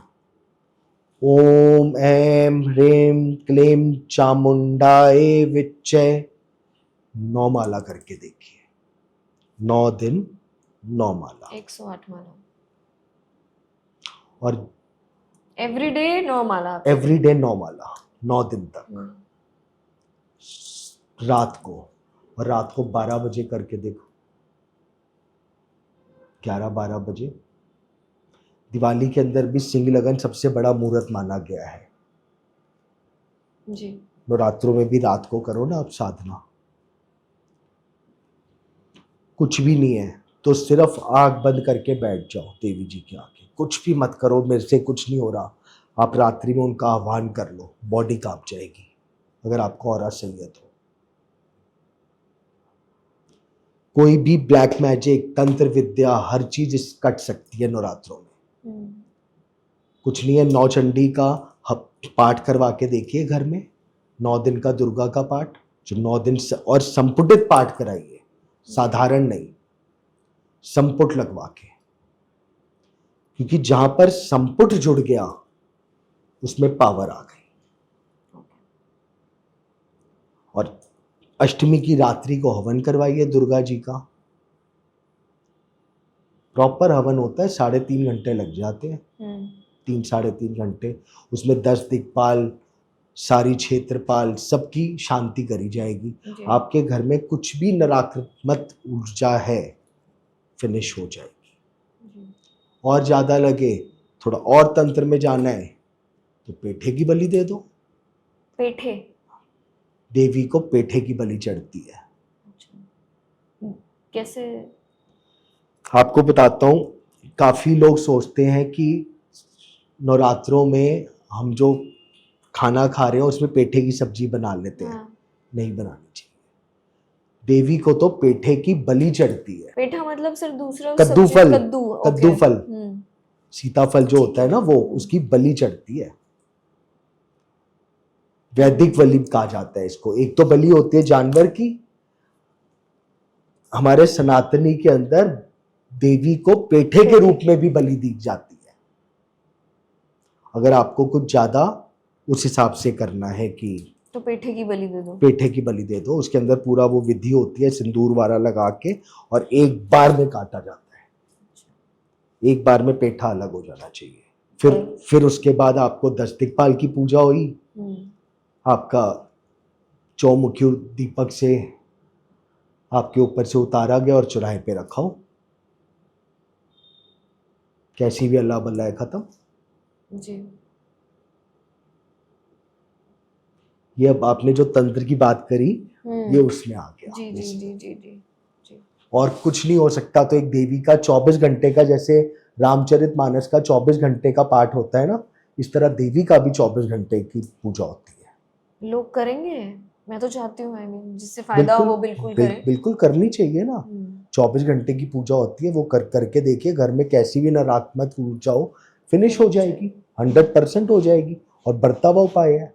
ओम ऐं ह्रीं क्लीं चामुंडाए विच्चे, 9 माला करके देखिए, 9 दिन 9 माला, 108 माला, और एवरीडे 9 माला, एवरीडे 9 माला, 9 दिन तक, रात को। और रात को 12 बजे करके देखो, 11-12 बजे। दिवाली के अंदर भी सिंह लगन सबसे बड़ा मुहूर्त माना गया है जी। नवरात्रों में भी रात को करो ना आप साधना। कुछ भी नहीं है तो सिर्फ आंख बंद करके बैठ जाओ देवी जी के आगे, कुछ भी मत करो, मेरे से कुछ नहीं हो रहा। आप रात्रि में उनका आह्वान कर लो, बॉडी कांप जाएगी अगर आपको ऑरा सही है तो। कोई भी ब्लैक मैजिक, तंत्र विद्या, हर चीज कट सकती है नवरात्रों में। कुछ नहीं है, 9 चंडी का पाठ करवा के देखिए घर में, 9 दिन का दुर्गा का पाठ, जो 9 दिन और संपुटित पाठ कराइए, साधारण नहीं, संपुट लगवा के, क्योंकि जहां पर संपुट जुड़ गया उसमें पावर आ गई। और अष्टमी की रात्रि को हवन करवाइए दुर्गा जी का, प्रॉपर हवन होता है, 3.5 घंटे लग जाते हैं। 3-3.5 घंटे, उसमें 10 दिक्पाल, सारी क्षेत्रपाल, सबकी शांति करी जाएगी। आपके घर में कुछ भी नकारात्मक ऊर्जा है फिनिश हो जाएगी। और ज़्यादा लगे, थोड़ा और तंत्र में जाना है तो पेठे की बलि दे दो। पेठे, देवी को पेठे की बलि चढ़ती है। कैसे? आपको बताता हूँ, काफ़ी लोग सोचते हैं कि नवरात्रों में हम जो खाना खा रहे हैं उसमें पेठे की सब्जी बना लेते हैं। नहीं बनानी चाहिए। देवी को तो पेठे की बलि चढ़ती है। पेठा मतलब सिर्फ दूसरा कद्दू फल, कद्दू फल, सीताफल जो होता है ना, वो उसकी बलि चढ़ती है। वैदिक बलि कहा जाता है इसको। एक तो बलि होती है जानवर की, हमारे सनातनी के अंदर देवी को पेठे के रूप में भी बलि दी जाती है। अगर आपको कुछ ज्यादा उस हिसाब से करना है कि तो पेठे की बलि दे दो। पेठे की बलि दे दो। उसके अंदर पूरा वो विधि होती है, सिंदूर वाला लगा के, और एक बार में काटा जाता है। एक बार में पेठा अलग हो जाना चाहिए। फिर उसके बाद आपको 10 दिक्पाल की पूजा हुई। आपका चौमुखी दीपक से आपके ऊपर से उतारा गया और चौराहे पे रखा हो। कैसी भी अल्लाह बल्ला है, खत्म जी। ये अब आपने जो तंत्र की बात करी, ये उसमें आ गया। जी जी जी जी जी जी। और कुछ नहीं हो सकता तो एक देवी का 24 घंटे का, जैसे रामचरितमानस का 24 घंटे का पाठ होता है ना, इस तरह देवी का भी 24 घंटे की पूजा होती है। लोग करेंगे? मैं तो चाहती हूँ, I mean, जिससे फायदा हो बिल्कुल करें। बिल्कुल करनी चाहिए ना। 24 घंटे की पूजा होती है, वो करके देखिए, घर में कैसी भी नकारात्मक ऊर्जा हो फिनिश हो जाएगी, 100% हो जाएगी। और बढ़ता हुआ उपाय है।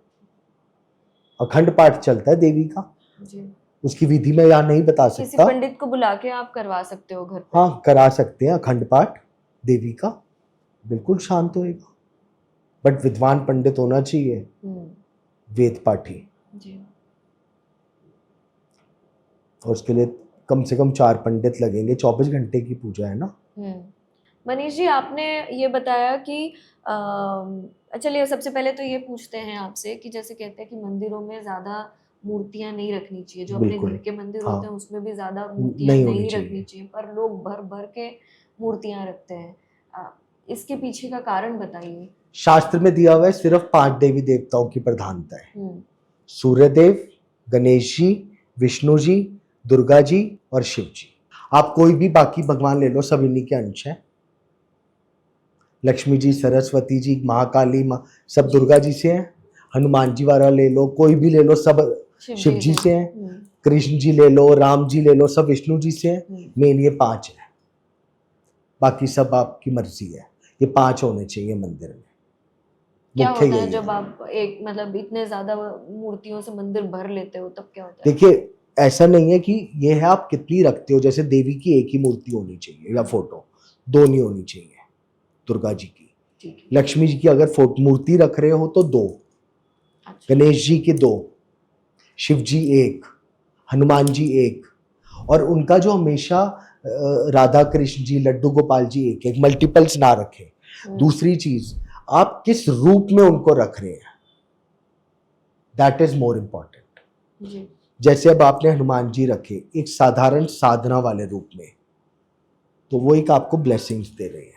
अखंड पाठ चलता है देवी का जी। उसकी विधि में यहाँ नहीं बता सकता। किसी पंडित को बुला के आप करवा सकते हो घर पे? हाँ, करा सकते हैं अखंड पाठ देवी का, बिल्कुल शांत होएगा। बट विद्वान पंडित होना चाहिए, वेद पाठी जी। और उसके लिए कम से कम 4 पंडित लगेंगे। 24 घंटे की पूजा है ना। मनीष जी, आपने ये बताया कि चलिए सबसे पहले तो ये पूछते हैं आपसे कि जैसे कहते हैं कि मंदिरों में ज्यादा मूर्तियां नहीं रखनी चाहिए, जो अपने घर के मंदिर होते हैं उसमें भी ज्यादा मूर्तियां नहीं रखनी चाहिए, पर लोग भर भर के मूर्तियां रखते हैं। इसके पीछे का कारण बताइए। शास्त्र में दिया हुआ है सिर्फ 5 देवी देवताओं की प्रधानता है। सूर्यदेव, गणेश जी, विष्णु जी, दुर्गा जी और शिव जी। आप कोई भी बाकी भगवान ले लो, सब इन्हीं के अंश हैं। लक्ष्मी जी, सरस्वती जी, महाकाली माँ, सब दुर्गा जी से हैं। हनुमान जी वाला ले लो, कोई भी ले लो, सब शिव जी से हैं। कृष्ण जी ले लो, राम जी ले लो, सब विष्णु जी से हैं। मेन ये 5 है, बाकी सब आपकी मर्जी है। ये 5 होने चाहिए मंदिर में। क्या होता है जब आप एक मतलब इतने ज्यादा मूर्तियों से मंदिर भर लेते हो, तब क्या होता है? देखिए, ऐसा नहीं है कि ये है आप कितनी रखते हो। जैसे देवी की एक ही मूर्ति होनी चाहिए या फोटो, 2 नहीं होनी चाहिए। दुर्गा जी की, लक्ष्मी जी की अगर फोटो मूर्ति रख रहे हो तो 2, गणेश जी के 2, शिव जी 1, हनुमान जी 1, और उनका जो हमेशा राधा कृष्ण जी, लड्डू गोपाल जी 1, मल्टीपल्स ना रखे। दूसरी चीज, आप किस रूप में उनको रख रहे हैं, दैट इज मोर इम्पॉर्टेंट। जैसे अब आपने हनुमान जी रखे एक साधारण साधना वाले रूप में, तो वो एक आपको ब्लेसिंग्स दे रहे हैं।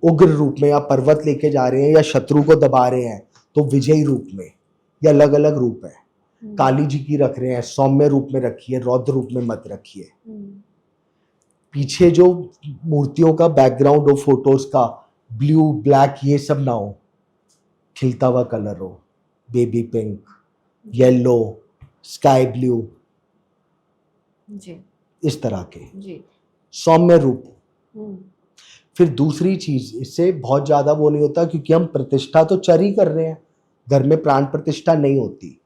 उग्र रूप में या पर्वत लेके जा रहे हैं या शत्रु को दबा रहे हैं तो विजयी रूप में, या अलग अलग रूप है। काली जी की रख रहे हैं, सौम्य रूप में रखिए, रौद्र रूप में मत रखिए। पीछे जो मूर्तियों का बैकग्राउंड हो, फोटोज का, ब्लू ब्लैक ये सब ना हो, खिलता हुआ कलर हो, baby pink, yellow, sky blue, इस तरह के सौम्य रूप। फिर दूसरी चीज, इससे बहुत ज्यादा वो नहीं होता, क्योंकि हम प्रतिष्ठा तो चर ही कर रहे हैं, घर में प्राण प्रतिष्ठा नहीं होती,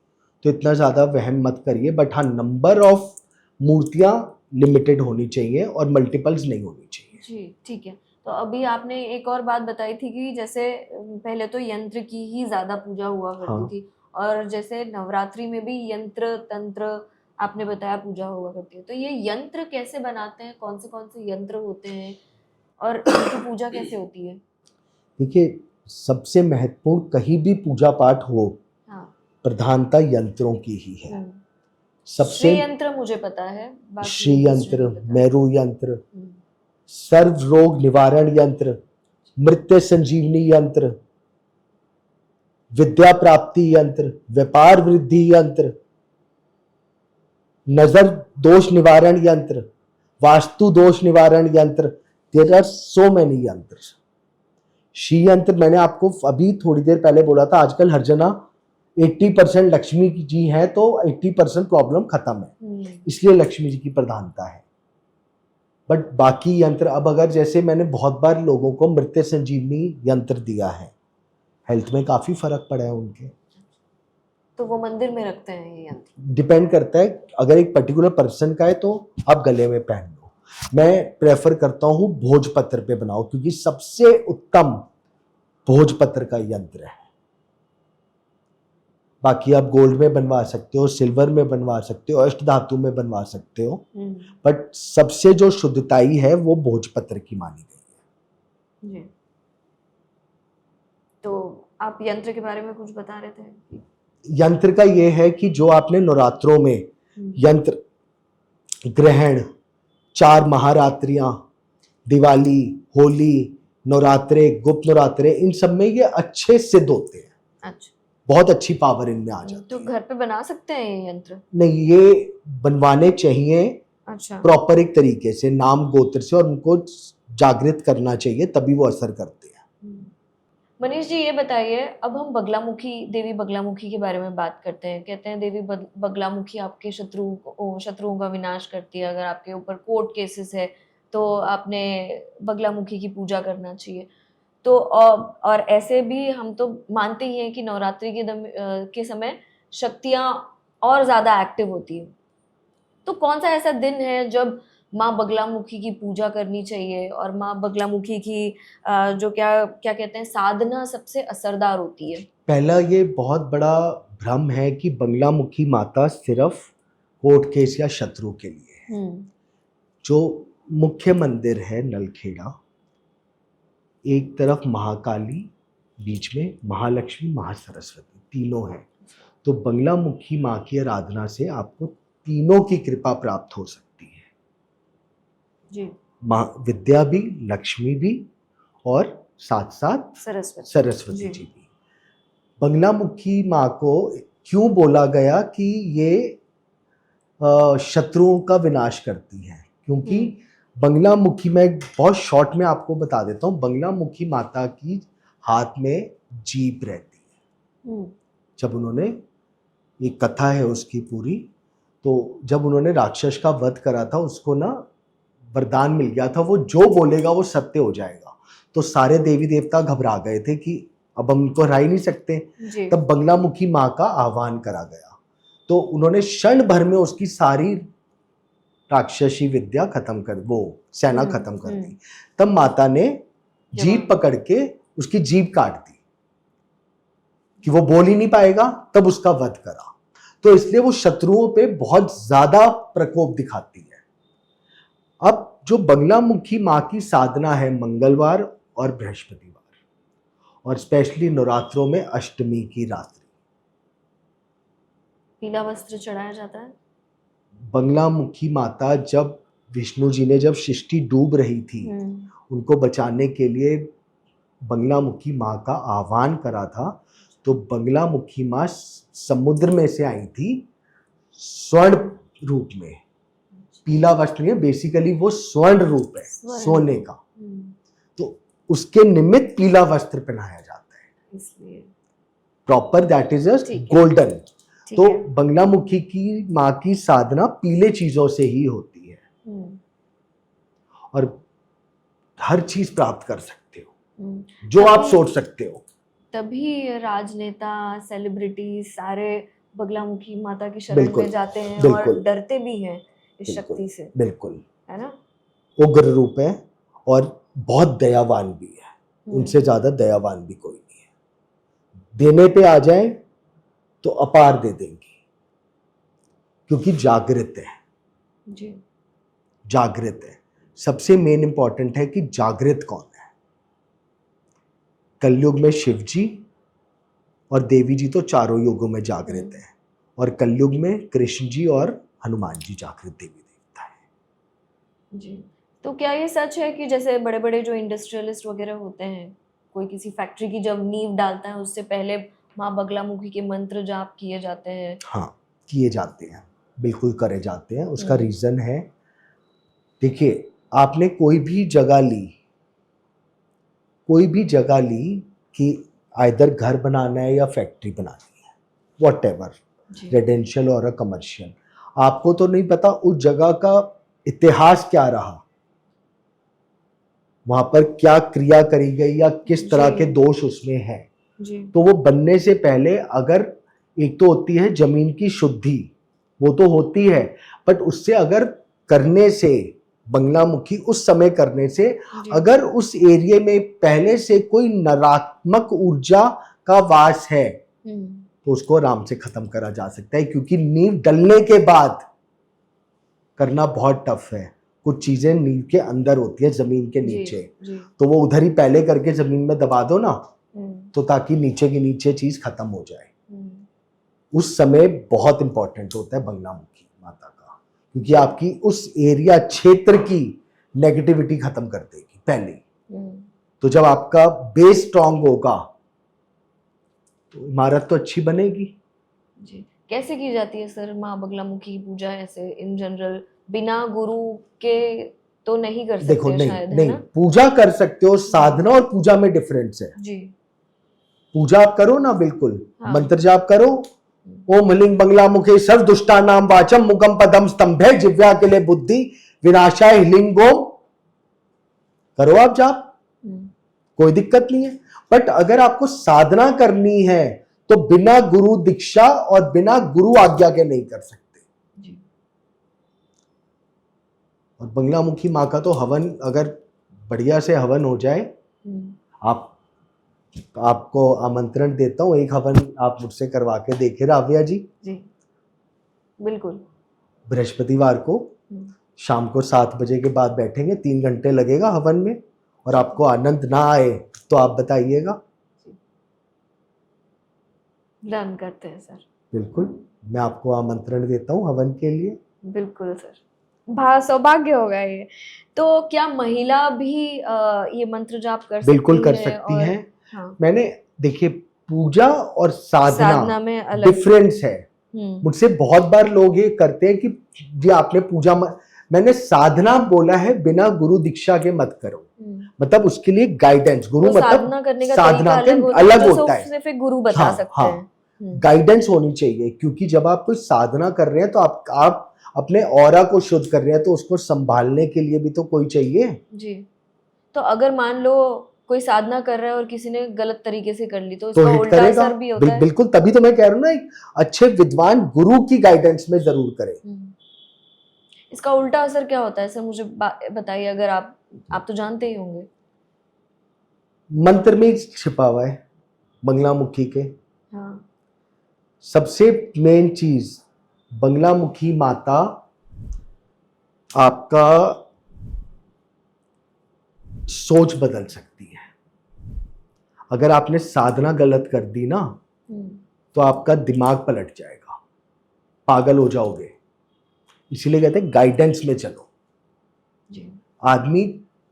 तो इतना ज्यादा वहम मत करिए। बट हाँ, नंबर ऑफ मूर्तियां लिमिटेड होनी चाहिए और मल्टीपल्स नहीं होनी चाहिए। जी ठीक है। तो अभी आपने एक और बात बताई थी कि जैसे पहले तो यंत्र की ही ज्यादा पूजा हुआ करती थी, और जैसे नवरात्रि में भी यंत्र तंत्र आपने बताया पूजा हुआ करती है। तो ये यंत्र कैसे बनाते हैं, कौन से यंत्र होते हैं और इनकी पूजा कैसे होती है? देखिए, सबसे महत्वपूर्ण कहीं भी पूजा पाठ हो, हाँ। प्रधानता यंत्रों की ही है। सबसे श्री यंत्र मुझे पता है, श्री यंत्र, मेरु यंत्र, हम्म। सर्व रोग निवारण यंत्र, मृत्यु संजीवनी यंत्र, विद्या प्राप्ति यंत्र, व्यापार वृद्धि यंत्र, नजर दोष निवारण यंत्र, वास्तु दोष निवारण यंत्र। देयर आर सो मेनी यंत्र। श्री यंत्र मैंने आपको अभी थोड़ी देर पहले बोला था, आजकल हर जना 80% लक्ष्मी जी है तो 80% प्रॉब्लम खत्म है, इसलिए लक्ष्मी जी की प्रधानता है। बट बाकी यंत्र, अब अगर जैसे मैंने बहुत बार लोगों को मृत्यु संजीवनी यंत्र दिया है, हेल्थ में काफी फर्क पड़ा है उनके, तो वो मंदिर में रखते हैं ये यंत्र? डिपेंड करता है, अगर एक पर्टिकुलर पर्सन का है तो आप गले में पहन लो। मैं प्रेफर करता हूं भोजपत्र पे बनाओ, क्योंकि सबसे उत्तम भोजपत्र का यंत्र है। बाकी आप गोल्ड में बनवा सकते हो, सिल्वर में बनवा सकते हो, अष्ट धातु में बनवा सकते हो, बट सबसे जो शुद्धताई है वो भोजपत्र की मानी गई है। जी। तो आप यंत्र के बारे में कुछ बता रहे थे? यंत्र का ये है कि जो आपने नवरात्रों में यंत्र, ग्रहण, 4 महारात्रियां, दिवाली, होली, नवरात्रे, गुप्त नवरात्रे, इन सब में ये अच्छे सिद्ध होते हैं। अच्छा। बहुत अच्छी पावर इनमें आ जाती तो घर पे बना सकते हैं ये यंत्र? नहीं, ये बनवाने चाहिए। अच्छा। प्रॉपर एक तरीके से, नाम गोत्र से, और उनको जागृत करना चाहिए, तभी वो असर करते हैं। मनीष जी, ये बताइए, अब हम बगलामुखी, देवी बगलामुखी के बारे में बात करते हैं। कहते हैं देवी बगलामुखी आपके शत्रुओं का विनाश करती है। अगर आपके ऊपर कोर्ट केसेस है तो आपने बगलामुखी की पूजा करना चाहिए। तो और ऐसे भी हम तो मानते ही हैं कि नवरात्रि के समय शक्तियाँ और ज़्यादा एक्टिव होती हैं। तो कौन सा ऐसा दिन है जब माँ बगलामुखी की पूजा करनी चाहिए और माँ बगलामुखी की जो क्या कहते हैं साधना सबसे असरदार होती है? पहला ये बहुत बड़ा भ्रम है कि बगलामुखी माता सिर्फ कोर्ट केस या शत्रु के लिए है। जो मुख्य मंदिर है नलखेड़ा, एक तरफ महाकाली, बीच में महालक्ष्मी, महासरस्वती, तीनों हैं। तो बगलामुखी माँ की आराधना से आपको तीनों की कृपा प्राप्त हो सकती है जी। माँ विद्या भी, लक्ष्मी भी, और साथ साथ सरस्वती जी भी। बगलामुखी माँ को क्यों बोला गया कि ये शत्रुओं का विनाश करती है? क्योंकि बगलामुखी, मैं बहुत शॉर्ट में आपको बता देता हूँ, बगलामुखी माता की हाथ में जीभ रहती है। जब उन्होंने, एक कथा है उसकी पूरी, तो जब उन्होंने राक्षस का वध करा था, उसको ना वरदान मिल गया था, वो जो बोलेगा वो सत्य हो जाएगा। तो सारे देवी देवता घबरा गए थे कि अब हम उनको हरा ही नहीं सकते। तब बगलामुखी माँ का आह्वान करा गया, तो उन्होंने क्षण भर में उसकी सारी राक्षसी विद्या खत्म कर, वो सेना खत्म कर दी। तब माता ने जीभ पकड़ के उसकी जीभ काट दी कि वो बोल ही नहीं पाएगा, तब उसका वध करा। तो इसलिए वो शत्रुओं पे बहुत ज्यादा प्रकोप दिखाती है। अब जो बगलामुखी माँ की साधना है मंगलवार और बृहस्पतिवार, और स्पेशली नवरात्रों में अष्टमी की रात्रि पीला वस्त्र चढ़ाया जाता है। बगलामुखी माता, जब विष्णु जी ने जब सृष्टि डूब रही थी, उनको बचाने के लिए बगलामुखी माँ का आह्वान करा था। तो बगलामुखी माँ समुद्र में से आई थी स्वर्ण रूप में। पीला वस्त्र है, बेसिकली वो स्वर्ण रूप है, सोने का। तो उसके निमित्त पीला वस्त्र पहनाया जाता है, इसलिए प्रॉपर दैट इज गोल्डन। तो बगलामुखी की माँ की साधना पीले चीजों से ही होती है, और हर चीज प्राप्त कर सकते हो जो आप सोच सकते हो। तभी राजनेता, सेलिब्रिटी सारे बगलामुखी माता की शरण में जाते हैं और डरते भी हैं इस शक्ति से। बिल्कुल, है ना? उग्र रूप है और बहुत दयावान भी है, उनसे ज्यादा दयावान भी कोई नहीं है। देने पे आ जाए तो अपार दे देंगी, क्योंकि जागृत है जी। जागृत है। सबसे मेन इंपॉर्टेंट है कि जागृत कौन है। कलयुग में शिव जी और देवी जी तो चारों युगों में जागृत हैं, और कलयुग में कृष्ण जी और हनुमान जी जागृत देवी देवता है जी। तो क्या ये सच है कि जैसे बड़े बड़े जो इंडस्ट्रियलिस्ट वगैरह होते हैं, कोई किसी फैक्ट्री की जब नींव डालता है उससे पहले माँ बगलामुखी के मंत्र जाप किए जाते हैं? हाँ, किए जाते हैं, बिल्कुल करे जाते हैं। उसका रीजन है, देखिए आपने कोई भी जगह ली कि आइदर घर बनाना है या फैक्ट्री बनानी है, वॉट एवर, रेजिडेंशियल और कमर्शियल, आपको तो नहीं पता उस जगह का इतिहास क्या रहा, वहां पर क्या क्रिया करी गई या किस तरह के दोष उसमें हैं। तो वो बनने से पहले अगर एक तो होती है जमीन की शुद्धि, वो तो होती है, बट उससे अगर करने से बंगलामुखी उस समय करने से अगर उस एरिया में पहले से कोई नकारात्मक ऊर्जा का वास है तो उसको आराम से खत्म करा जा सकता है, क्योंकि नींव डलने के बाद करना बहुत टफ है। कुछ चीजें नींव के अंदर होती है, जमीन के नीचे, तो वो उधर ही पहले करके जमीन में दबा दो ना, तो ताकि नीचे के नीचे चीज खत्म हो जाए। उस समय बहुत इंपॉर्टेंट होता है बंगलामुखी माता का, क्योंकि आपकी उस एरिया क्षेत्र की नेगेटिविटी खत्म कर देगी पहले। तो जब आपका बेस स्ट्रांग होगा तो इमारत तो अच्छी बनेगी। जी। कैसे की जाती है सर माँ बगलामुखी की पूजा? ऐसे इन जनरल बिना गुरु के तो नहीं कर सकते? देखो नहीं, शायद, नहीं, है ना? पूजा कर सकते हो, साधना और पूजा में डिफरेंस है। जी। पूजा आप करो ना, बिल्कुल, हाँ। मंत्र जाप करो, ओम ह्लीं बंगलामुखे सर्व दुष्टानाम वाचम मुखम पदम स्तंभे जिव्या के लिए बुद्धि विनाशाय ह्लीं गोम, करो आप जाप, कोई दिक्कत नहीं है। बट अगर आपको साधना करनी है तो बिना गुरु दीक्षा और बिना गुरु आज्ञा के नहीं कर सकते। जी। और बंगलामुखी माँ का तो हवन अगर बढ़िया से हवन हो जाए, आपको आमंत्रण देता हूं, एक हवन आप मुझसे करवा के देखे राविया जी। जी बिल्कुल। बृहस्पतिवार को शाम को 7 बजे के बाद बैठेंगे, 3 घंटे लगेगा हवन में, और आपको आनंद ना आए तो आप बताइएगा। डन करते हैं सर। बिल्कुल, मैं आपको आमंत्रण देता हूं हवन के लिए। बिल्कुल सर, सौभाग्य होगा ये। तो क्या महिला भी ये मंत्र जाप कर बिल्कुल कर सकती है। हाँ। मैंने देखिए पूजा और साधना में अलग डिफरेंस है। मुझसे बहुत बार लोग ये करते हैं कि जी आपने पूजा मैंने साधना बोला है, बिना गुरु दीक्षा के मत करो, मतलब उसके लिए गाइडेंस, गुरु मतलब साधना करने का साधना तरीका अलग होता है, सिर्फ एक गुरु बता सकते हैं। गाइडेंस होनी चाहिए, क्योंकि जब आप कोई साधना कर रहे हैं तो आप अपने ऑरा को शुद्ध कर रहे हैं, तो उसको संभालने के लिए भी तो कोई चाहिए। जी। तो अगर मान लो कोई साधना कर रहा है और किसी ने गलत तरीके से कर ली तो इसका उल्टा असर भी होता है। बिल्कुल, तभी तो मैं कह रहा हूँ ना, एक अच्छे विद्वान गुरु की गाइडेंस में जरूर करें। इसका उल्टा असर क्या होता है सर, मुझे बताइए, अगर आप तो जानते ही होंगे। मंत्र में छिपा हुआ है बंगलामुखी के। हाँ। सबसे मेन चीज, बंगलामुखी माता आपका सोच बदल सकती है। अगर आपने साधना गलत कर दी ना तो आपका दिमाग पलट जाएगा, पागल हो जाओगे। इसीलिए कहते हैं गाइडेंस में चलो जी। आदमी,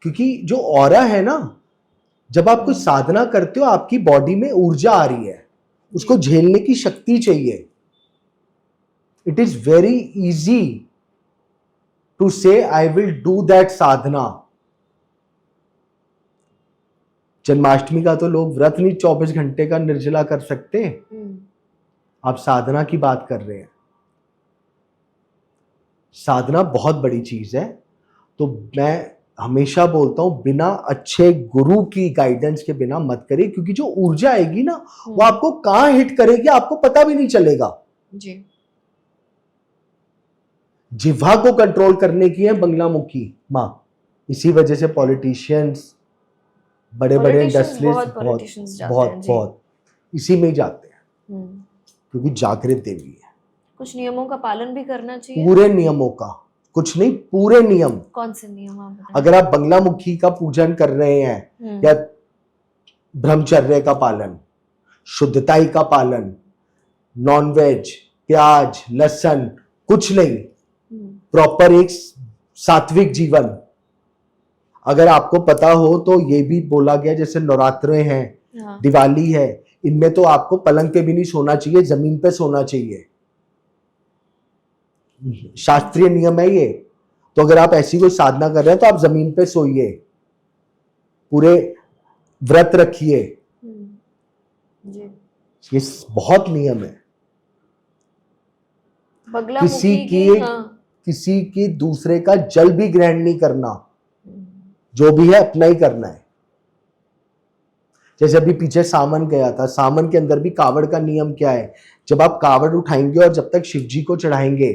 क्योंकि जो ऑरा है ना, जब आप कोई साधना करते हो आपकी बॉडी में ऊर्जा आ रही है, उसको झेलने की शक्ति चाहिए। It is very easy to say I will do that साधना। जन्माष्टमी का तो लोग व्रत नहीं 24 घंटे का निर्जला कर सकते, आप साधना की बात कर रहे हैं। साधना बहुत बड़ी चीज है। तो मैं हमेशा बोलता हूं बिना अच्छे गुरु की गाइडेंस के बिना मत करिए, क्योंकि जो ऊर्जा आएगी ना वो आपको कहां हिट करेगी आपको पता भी नहीं चलेगा जी। जिह्वा को कंट्रोल करने की है बंगलामुखी माँ, इसी वजह से पॉलिटिशियंस, बड़े बड़े इंडस्ट्रीज बहुत इसी में ही जाते हैं, क्योंकि जागृत देवी है। कुछ नियमों का पालन भी करना चाहिए। पूरे नियमों का, कुछ नहीं, पूरे नियम। कौन से नियम आप बताएं? अगर आप बंगलामुखी का पूजन कर रहे हैं या ब्रह्मचर्य का पालन, शुद्धताई का पालन, नॉनवेज, प्याज, लहसुन कुछ नहीं, प्रॉपर एक सात्विक जीवन। अगर आपको पता हो तो ये भी बोला गया जैसे नवरात्रे हैं, दिवाली है, इनमें तो आपको पलंग पे भी नहीं सोना चाहिए, जमीन पे सोना चाहिए, शास्त्रीय नियम है ये। तो अगर आप ऐसी कोई साधना कर रहे हैं तो आप जमीन पे सोइए, पूरे व्रत रखिए, ये बहुत नियम है। किसी की दूसरे का जल भी ग्रहण नहीं करना, जो भी है अपना ही करना है। जैसे अभी पीछे सावन गया था, सावन के अंदर भी कावड़ का नियम क्या है, जब आप कावड़ उठाएंगे और जब तक शिव जी को चढ़ाएंगे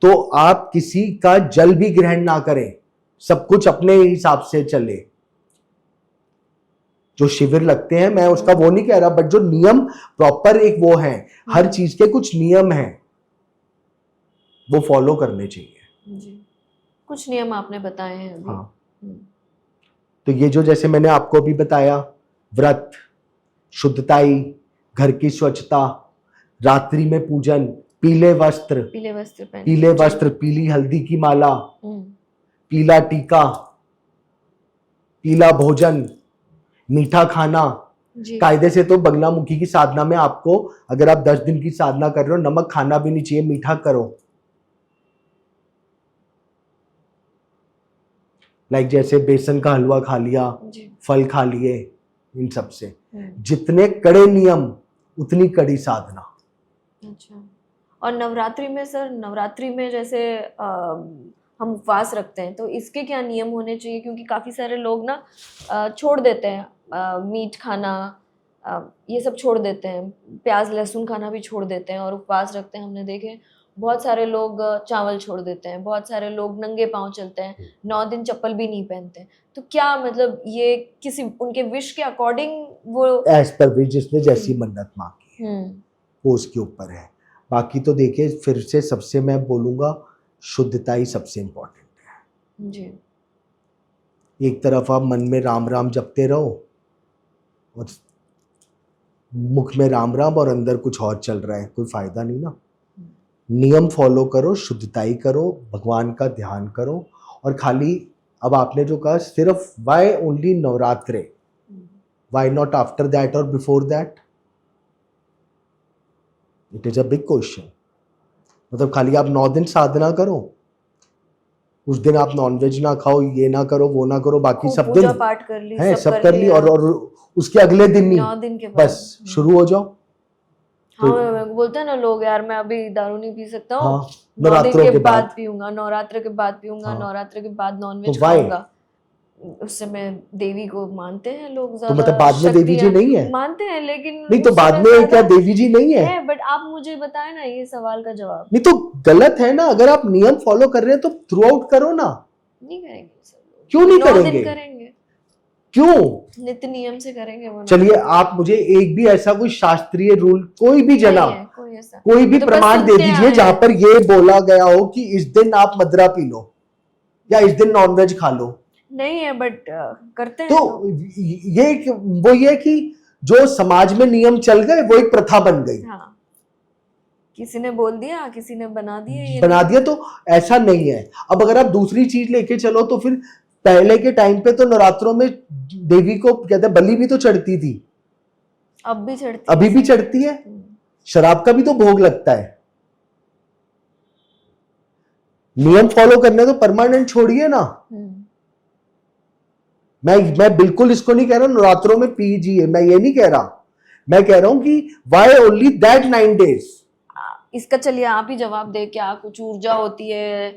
तो आप किसी का जल भी ग्रहण ना करें, सब कुछ अपने हिसाब से चले। जो शिविर लगते हैं, मैं उसका वो नहीं कह रहा, बट जो नियम प्रॉपर एक वो है, हर चीज के कुछ नियम हैं, वो फॉलो करने चाहिए जी। कुछ नियम आपने बताए हैं अभी। हाँ। तो ये जो जैसे मैंने आपको अभी बताया, व्रत, शुद्धताई, घर की स्वच्छता, रात्रि में पूजन, पीले वस्त्र, पीली हल्दी की माला, पीला टीका, पीला भोजन, मीठा खाना। कायदे से तो बगलामुखी की साधना में आपको, अगर आप 10 दिन की साधना कर रहे हो, नमक खाना भी नहीं चाहिए, मीठा करो। लाइक जैसे बेसन का हलवा खा लिया, फल खा लिए, इन सब से जितने कड़े नियम उतनी कड़ी साधना। अच्छा। और नवरात्रि में सर, नवरात्रि में जैसे हम उपवास रखते हैं, तो इसके क्या नियम होने चाहिए? क्योंकि काफ़ी सारे लोग ना छोड़ देते हैं मीट खाना, ये सब छोड़ देते हैं, प्याज लहसुन खाना भी छोड़ देते हैं और उपवास रखते हैं। हमने देखे बहुत सारे लोग चावल छोड़ देते हैं, बहुत सारे लोग नंगे पांव चलते हैं, 9 दिन चप्पल भी नहीं पहनते। तो क्या मतलब ये किसी उनके विश के अकॉर्डिंग, वो एज पर विश, जिसने जैसी मन्नत मांगी वो उसके ऊपर है। बाकी तो देखिए, फिर से सबसे मैं बोलूंगा, शुद्धता ही सबसे इम्पोर्टेंट है जी। एक तरफ आप मन में राम राम जपते रहो और मुख में राम राम और अंदर कुछ और चल रहा है, कोई फायदा नहीं ना। नियम फॉलो करो, शुद्धताई करो, भगवान का ध्यान करो। और खाली अब आपने जो कहा, सिर्फ वाई ओनली नवरात्रे, वाई नॉट आफ्टर दैट और before that? It is a big question. मतलब खाली आप 9 दिन साधना करो, उस दिन आप नॉनवेज ना खाओ, ये ना करो, वो ना करो, बाकी सब दिन पाठ कर ली, है, सब कर ली, और उसके अगले दिन नहीं, 9 दिन के बाद बस शुरू हो जाओ। हाँ, बोलते हैं ना लोग, यार मैं अभी दारू नहीं पी सकता हूँ, हाँ, 9 दिन के बाद पीऊंगा, नवरात्र के बाद पीऊंगा, हाँ, नवरात्र के बाद नॉनवेज खाऊंगा। उस समय देवी को मानते हैं लोग ज्यादा। तो मतलब बाद में देवी जी नहीं है? मानते हैं, लेकिन नहीं तो बाद में क्या देवी जी नहीं है? बट आप मुझे बताएं ना ये सवाल का जवाब। नहीं तो गलत है ना, अगर आप नियम फॉलो कर रहे हैं तो थ्रू आउट करो ना। नहीं करेंगे सर। क्यों नहीं 9 करेंगे? दिन करेंगे। क्यों? नित्य नियम से करेंगे वो। चलिए, आप मुझे एक भी ऐसा कोई शास्त्रीय रूल, कोई भी जना, कोई भी तो प्रमाण दे दीजिए जहां पर ये बोला गया हो कि इस दिन आप मदिरा पी लो या इस दिन नॉनवेज खा लो। नहीं है, बट करते हैं। तो ये वो ये कि जो समाज में नियम चल गए वो एक प्रथा बन गई। हाँ, किसी ने बोल दिया, किसी ने बना दिया, तो ऐसा नहीं है। अब अगर आप दूसरी चीज लेके चलो तो फिर पहले के टाइम पे तो नवरात्रों में देवी को कहते हैं बलि भी तो चढ़ती थी, अब भी चढ़ती, अभी भी चढ़ती है, शराब का भी तो भोग लगता है। नियम फॉलो करने तो परमानेंट छोड़िए ना। मैं बिल्कुल इसको नहीं कह रहा नवरात्रों में पीजिए, मैं ये नहीं कह रहा, मैं कह रहा हूं कि व्हाई ओनली दैट 9 डेज। इसका चलिए आप ही जवाब दे, क्या कुछ ऊर्जा होती है,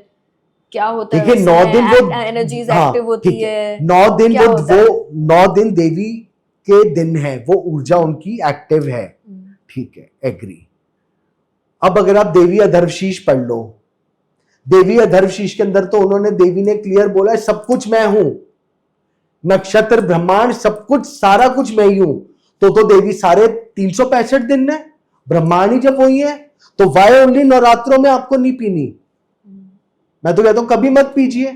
क्या होता है? देखिए 9 दिन वो एनर्जीज एक्टिव होती है, 9 दिन वो 9 दिन देवी के दिन है, वो ऊर्जा उनकी एक्टिव है, ठीक है, एग्री। अब अगर आप देवी अधर्वशीष पढ़ लो, देवी अधर्वशीष के अंदर तो उन्होंने, देवी ने क्लियर बोला है सब कुछ मैं हूं, नक्षत्र ब्रह्मांड सब कुछ, सारा कुछ मैं ही हूं। तो देवी सारे 365 दिन है, ब्रह्मांड ही जब वही है, तो वाई ओनली नवरात्रों में आपको नहीं पीनी? मैं तो कहता हूं कभी मत पीजिए।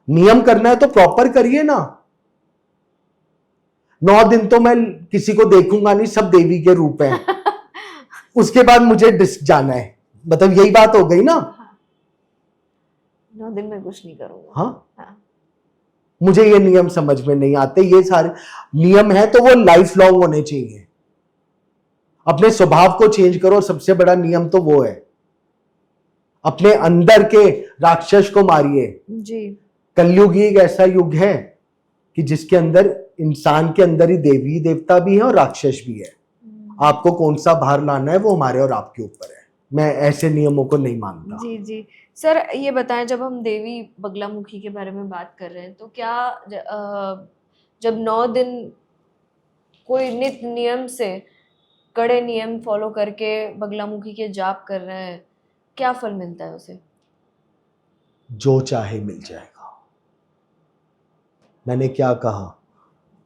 नियम करना है तो प्रॉपर करिए ना। 9 दिन तो मैं किसी को देखूंगा नहीं, सब देवी के रूप हैं। उसके बाद मुझे जाना है, मतलब यही बात हो गई ना। 9 दिन में कुछ नहीं करूंगा। हाँ, मुझे ये नियम समझ में नहीं आते। ये सारे नियम है तो वो लाइफ लॉन्ग होने चाहिए। अपने स्वभाव को चेंज करो, सबसे बड़ा नियम तो वो है। अपने अंदर के राक्षस को मारिए जी। कलयुग एक ऐसा युग है कि जिसके अंदर इंसान के अंदर ही देवी देवता भी है और राक्षस भी है। आपको कौन सा बाहर लाना है वो हमारे और आपके ऊपर है। मैं ऐसे नियमों को नहीं मानता। जी जी सर, ये बताएं, जब हम देवी बगलामुखी के बारे में बात कर रहे हैं तो क्या जब 9 दिन कोई नित्य नियम से, कड़े नियम फॉलो करके बगलामुखी के जाप कर रहे हैं, क्या फल मिलता है उसे? जो चाहे मिल जाएगा। मैंने क्या कहा,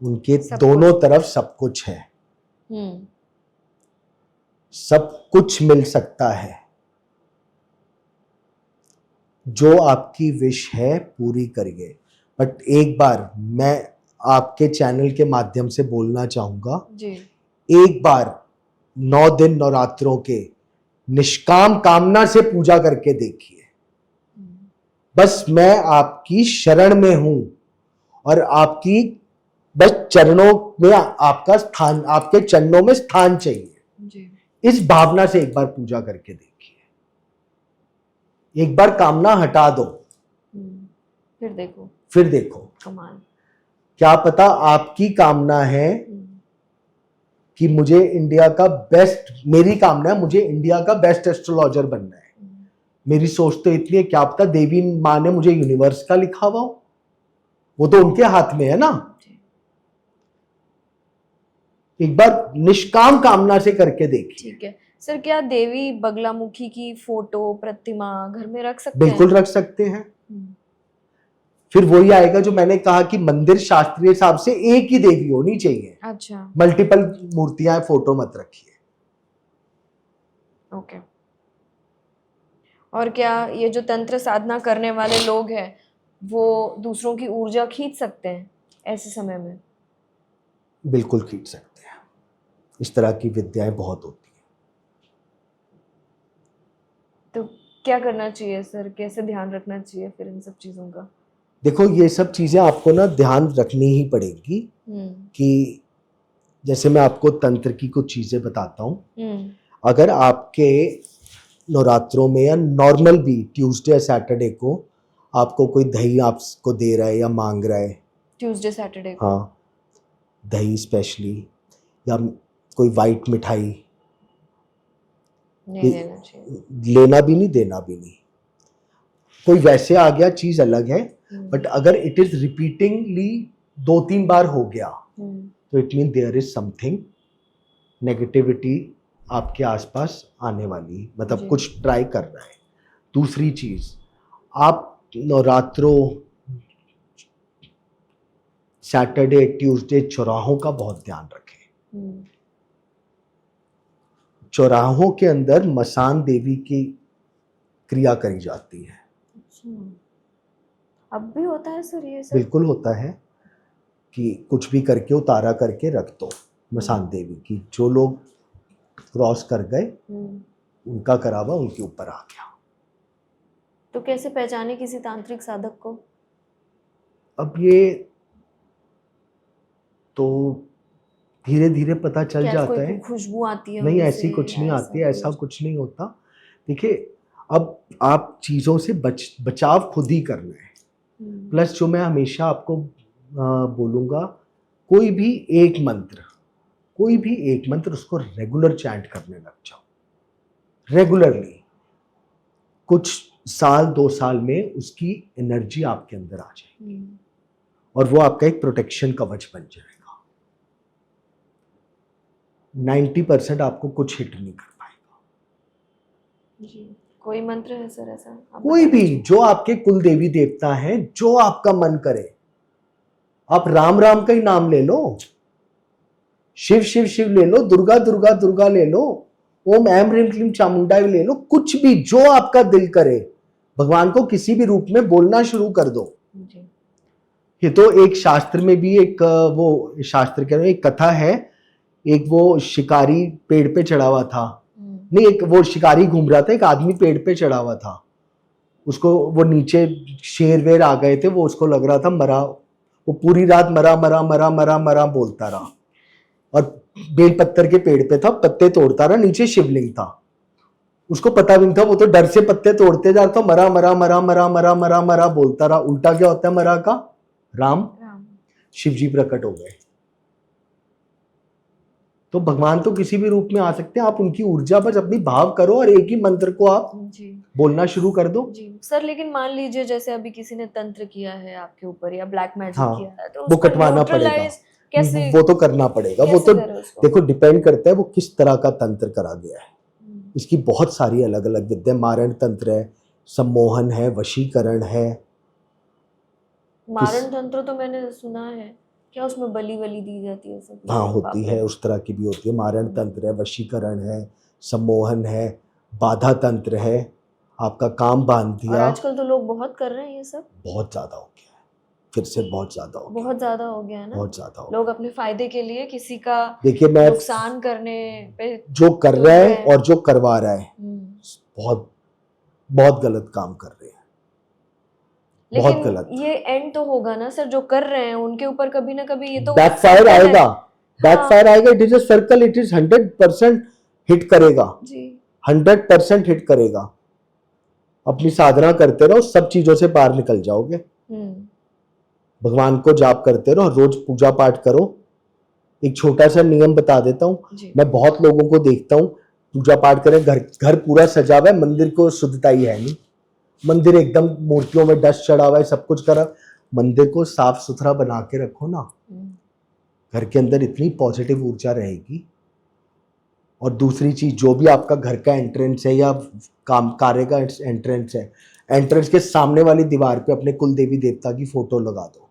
उनके दोनों तरफ सब कुछ है। सब कुछ मिल सकता है। जो आपकी विश है पूरी करिए। बट एक बार मैं आपके चैनल के माध्यम से बोलना चाहूंगा जी, एक बार 9 दिन नवरात्रों के निष्काम कामना से पूजा करके देखिए। बस मैं आपकी शरण में हूं और आपकी बस चरणों में आपका स्थान, आपके चरणों में स्थान चाहिए जी। इस भावना से एक बार पूजा करके देखिए। एक बार कामना हटा दो, फिर देखो कमाल। क्या पता आपकी कामना है कि मुझे इंडिया का बेस्ट, मेरी कामना है मुझे इंडिया का बेस्ट एस्ट्रोलॉजर बनना है। मेरी सोच तो इतनी है, क्या पता देवी माँ ने मुझे यूनिवर्स का लिखा हुआ हो, वो तो उनके हाथ में है ना। एक बार निष्काम कामना से करके देखिए। ठीक है सर, क्या देवी बगलामुखी की फोटो प्रतिमा घर में रख सकते बिल्कुल हैं? रख सकते हैं। फिर वही आएगा जो मैंने कहा कि मंदिर शास्त्रीय हिसाब से एक ही देवी होनी चाहिए। अच्छा, मल्टीपल मूर्तियां, फोटो मत रखिए। ओके। और क्या ये जो तंत्र साधना करने वाले लोग हैं वो दूसरों की ऊर्जा खींच सकते हैं ऐसे समय में? बिल्कुल खींच सकते हैं। इस तरह की विद्याएं बहुत होती हैं। तो क्या करना चाहिए सर, कैसे ध्यान रखना चाहिए फिर इन सब चीजों का? देखो ये सब चीजें आपको ना ध्यान रखनी ही पड़ेगी कि जैसे मैं आपको तंत्र की कुछ चीजें बताता हूँ। अगर आपके नवरात्रों में या नॉर्मल भी ट्यूसडे सैटरडे को आपको कोई दही आपको दे रहा है या मांग रहा है, ट्यूसडे सैटरडे को, हाँ, दही स्पेशली, या कोई वाइट मिठाई, नहीं देना चाहिए। लेना भी नहीं, देना भी नहीं। कोई वैसे आ गया चीज अलग है, बट अगर इट इज रिपीटिंगली 2-3 बार हो गया तो it mean there is something negativity आपके आसपास आने वाली, मतलब कुछ ट्राई कर रहा है। दूसरी चीज, आप नवरात्रों सैटरडे ट्यूसडे चौराहों का बहुत ध्यान रखें। चौराहों के अंदर मसान देवी की क्रिया करी जाती है। अब भी होता है सर ये सब? बिल्कुल होता है कि कुछ भी करके उतारा करके रख दो मसान देवी की। जो लोग क्रॉस कर गए उनका करावा उनके ऊपर आ गया। तो कैसे पहचाने किसी तांत्रिक साधक को? अब ये तो धीरे धीरे पता चल जाता है। खुशबू आती है? नहीं, ऐसी कुछ नहीं आती है, ऐसा कुछ नहीं होता। देखिए, अब आप चीज़ों से बचाव खुद ही करना है। प्लस जो मैं हमेशा आपको बोलूँगा, कोई भी एक मंत्र उसको रेगुलर चैंट करने लग जाओ, रेगुलरली। कुछ साल 2 साल में उसकी एनर्जी आपके अंदर आ जाएगी और वो आपका एक प्रोटेक्शन कवच बन जाएगा। 90% आपको कुछ हिट नहीं कर पाएगा। जी। कोई मंत्र है सर ऐसा? कोई भी जो आपके कुल देवी देवता हैं, जो आपका मन करे। आप राम राम का ही नाम ले लो, शिव शिव शिव ले लो, दुर्गा दुर्गा दुर्गा ले लो, ओम ऐम ह्रीम क्लीम चामुंडा ले लो, कुछ भी जो आपका दिल करे, भगवान को किसी भी रूप में बोलना शुरू कर दो। ये तो एक शास्त्र में भी एक वो शास्त्र कह रहे हैं, एक कथा है, एक वो शिकारी पेड़ पे चढ़ा हुआ था, नहीं एक वो शिकारी घूम रहा था, एक आदमी पेड़ पे चढ़ा हुआ था, उसको वो नीचे शेर वेर आ गए थे, वो उसको लग रहा था मरा, वो पूरी रात मरा मरा मरा मरा मरा बोलता रहा और बेल पत्थर के पेड़ पे था, पत्ते तोड़ता रहा, नीचे शिवलिंग था, उसको पता भी नहीं था, वो तो डर से पत्ते तोड़ते जा रहा था, मरा मरा मरा मरा मरा मरा मरा बोलता रहा। उल्टा क्या होता है मरा का? राम शिव जी प्रकट हो गए। तो भगवान तो किसी भी रूप में आ सकते हैं, आप उनकी ऊर्जा बस अपनी भाव करो और एक ही मंत्र को आप बोलना शुरू कर दो। जी सर, लेकिन मान लीजिए जैसे अभी किसी ने तंत्र किया है आपके ऊपर या ब्लैक मैजिक किया है, तो वो कटवाना पड़ेगा, कैसे? वो तो करना पड़ेगा, वो तो देखो डिपेंड करता है वो किस तरह का तंत्र करा गया है। इसकी बहुत सारी अलग अलग विद्या, मारण तंत्र है, सम्मोहन है, वशीकरण है। मारण तंत्र तो मैंने सुना है, क्या उसमें बलि वली दी जाती है सब? हाँ होती है, उस तरह की भी होती है। मारण तंत्र है, वशीकरण है, सम्मोहन है, बाधा तंत्र है, आपका काम बांध दिया। और आजकल तो लोग बहुत कर रहे हैं ये सब, बहुत ज्यादा हो गया है, फिर से बहुत ज्यादा हो गया, बहुत ज्यादा हो गया है ना, बहुत ज्यादा हो लोग अपने फायदे के लिए किसी का देखिए मैं नुकसान करने पे जो कर रहा है और जो करवा रहा है बहुत बहुत गलत काम कर रहे हैं। लेकिन गलत। ये एंड तो होगा ना सर, जो कर रहे हैं उनके ऊपर कभी ना कभी ये तो बैकफायर आएगा, बैकफायर आएगा। It is a circle, it is 100% hit करेगा जी, 100% हिट करेगा। अपनी साधना करते रहो, सब चीजों से बाहर निकल जाओगे। भगवान को जाप करते रहो, रोज पूजा पाठ करो। एक छोटा सा नियम बता देता हूँ, मैं बहुत लोगों को देखता हूँ पूजा पाठ करें, घर पूरा सजा हुआ है, मंदिर को शुद्धता ही है नहीं, मंदिर एकदम मूर्तियों में डस्ट चढ़ा हुआ है, सब कुछ करा। मंदिर को साफ सुथरा बना के रखो ना, घर के अंदर इतनी पॉजिटिव ऊर्जा रहेगी। और दूसरी चीज, जो भी आपका घर का एंट्रेंस है या काम कार्य का एंट्रेंस है, एंट्रेंस के सामने वाली दीवार पे अपने कुल देवी देवता की फोटो लगा दो।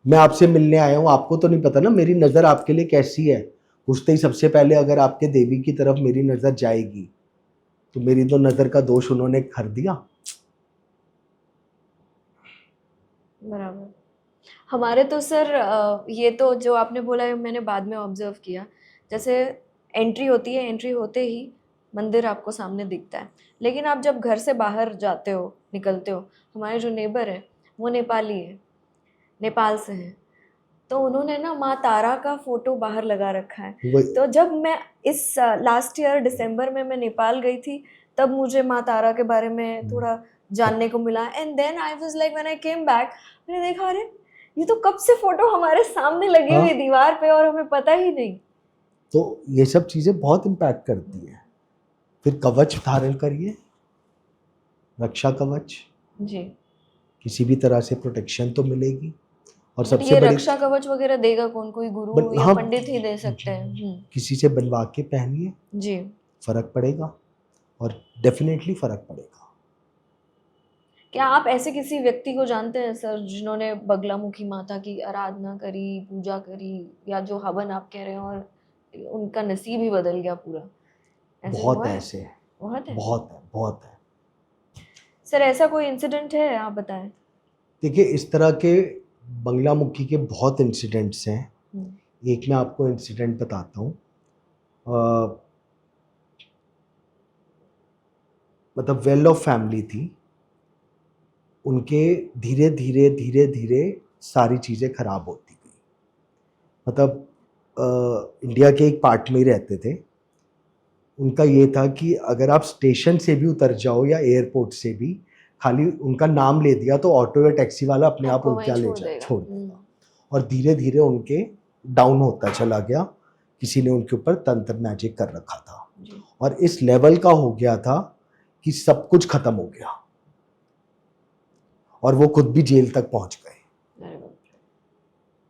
मैं आपसे मिलने आया हूँ, आपको तो नहीं पता ना मेरी नजर आपके लिए कैसी है। घुसते ही सबसे पहले अगर आपके देवी की तरफ मेरी नजर जाएगी तो मेरी तो नजर का दोष उन्होंने कर दिया। बराबर। हमारे तो सर ये तो जो आपने बोला है मैंने बाद में ऑब्जर्व किया, जैसे एंट्री होती है, एंट्री होते ही मंदिर आपको सामने दिखता है, लेकिन आप जब घर से बाहर जाते हो, निकलते हो, हमारे जो नेबर है वो नेपाली है, नेपाल से हैं, तो उन्होंने ना माँ तारा का फोटो बाहर लगा रखा है। तो जब मैं इस लास्ट ईयर दिसंबर में मैं नेपाल गई थी, तब मुझे माँ तारा के बारे में थोड़ा जानने को मिला। And then I was like when I came back, मैंने देखा अरे ये तो कब से फोटो हमारे सामने लगी हुई दीवार पे और हमें पता ही नहीं। तो ये सब चीजें बहुत इम्पैक्ट करती हैं। फिर कवच धारण करिए, रक्षा कवच जी, किसी भी तरह से प्रोटेक्शन तो मिलेगी। और सबसे बड़ी रक्षा कवच वगैरह देगा कौन? कोई गुरु या पंडित ही दे सकते हैं। किसी से बनवा के पहनिए जी, फर्क पड़ेगा और डेफिनेटली फर्क पड़ेगा। क्या आप ऐसे किसी व्यक्ति को जानते हैं सर जिन्होंने बगलामुखी माता की आराधना करी, पूजा करी, या जो हवन आप कह रहे हैं और उनका नसीब ही बदल गया पूरा? बहुत ऐसे, बहुत है, बहुत है सर। ऐसा कोई इंसिडेंट है आप बताएं? देखिए इस तरह के बंगलामुखी के बहुत इंसिडेंट्स हैं। एक मैं आपको इंसिडेंट बताता हूँ। मतलब वेल ऑफ फैमिली थी, उनके धीरे धीरे धीरे धीरे सारी चीज़ें खराब होती गई। मतलब इंडिया के एक पार्ट में ही रहते थे। उनका ये था कि अगर आप स्टेशन से भी उतर जाओ या एयरपोर्ट से भी, खाली उनका नाम ले दिया तो ऑटो या टैक्सी वाला अपने आप उनका ले जाए, छोड़ देगा। और धीरे धीरे उनके डाउन होता चला गया। किसी ने उनके ऊपर तंत्र मैजिक कर रखा था और इस लेवल का हो गया था कि सब कुछ खत्म हो गया और वो खुद भी जेल तक पहुंच गए।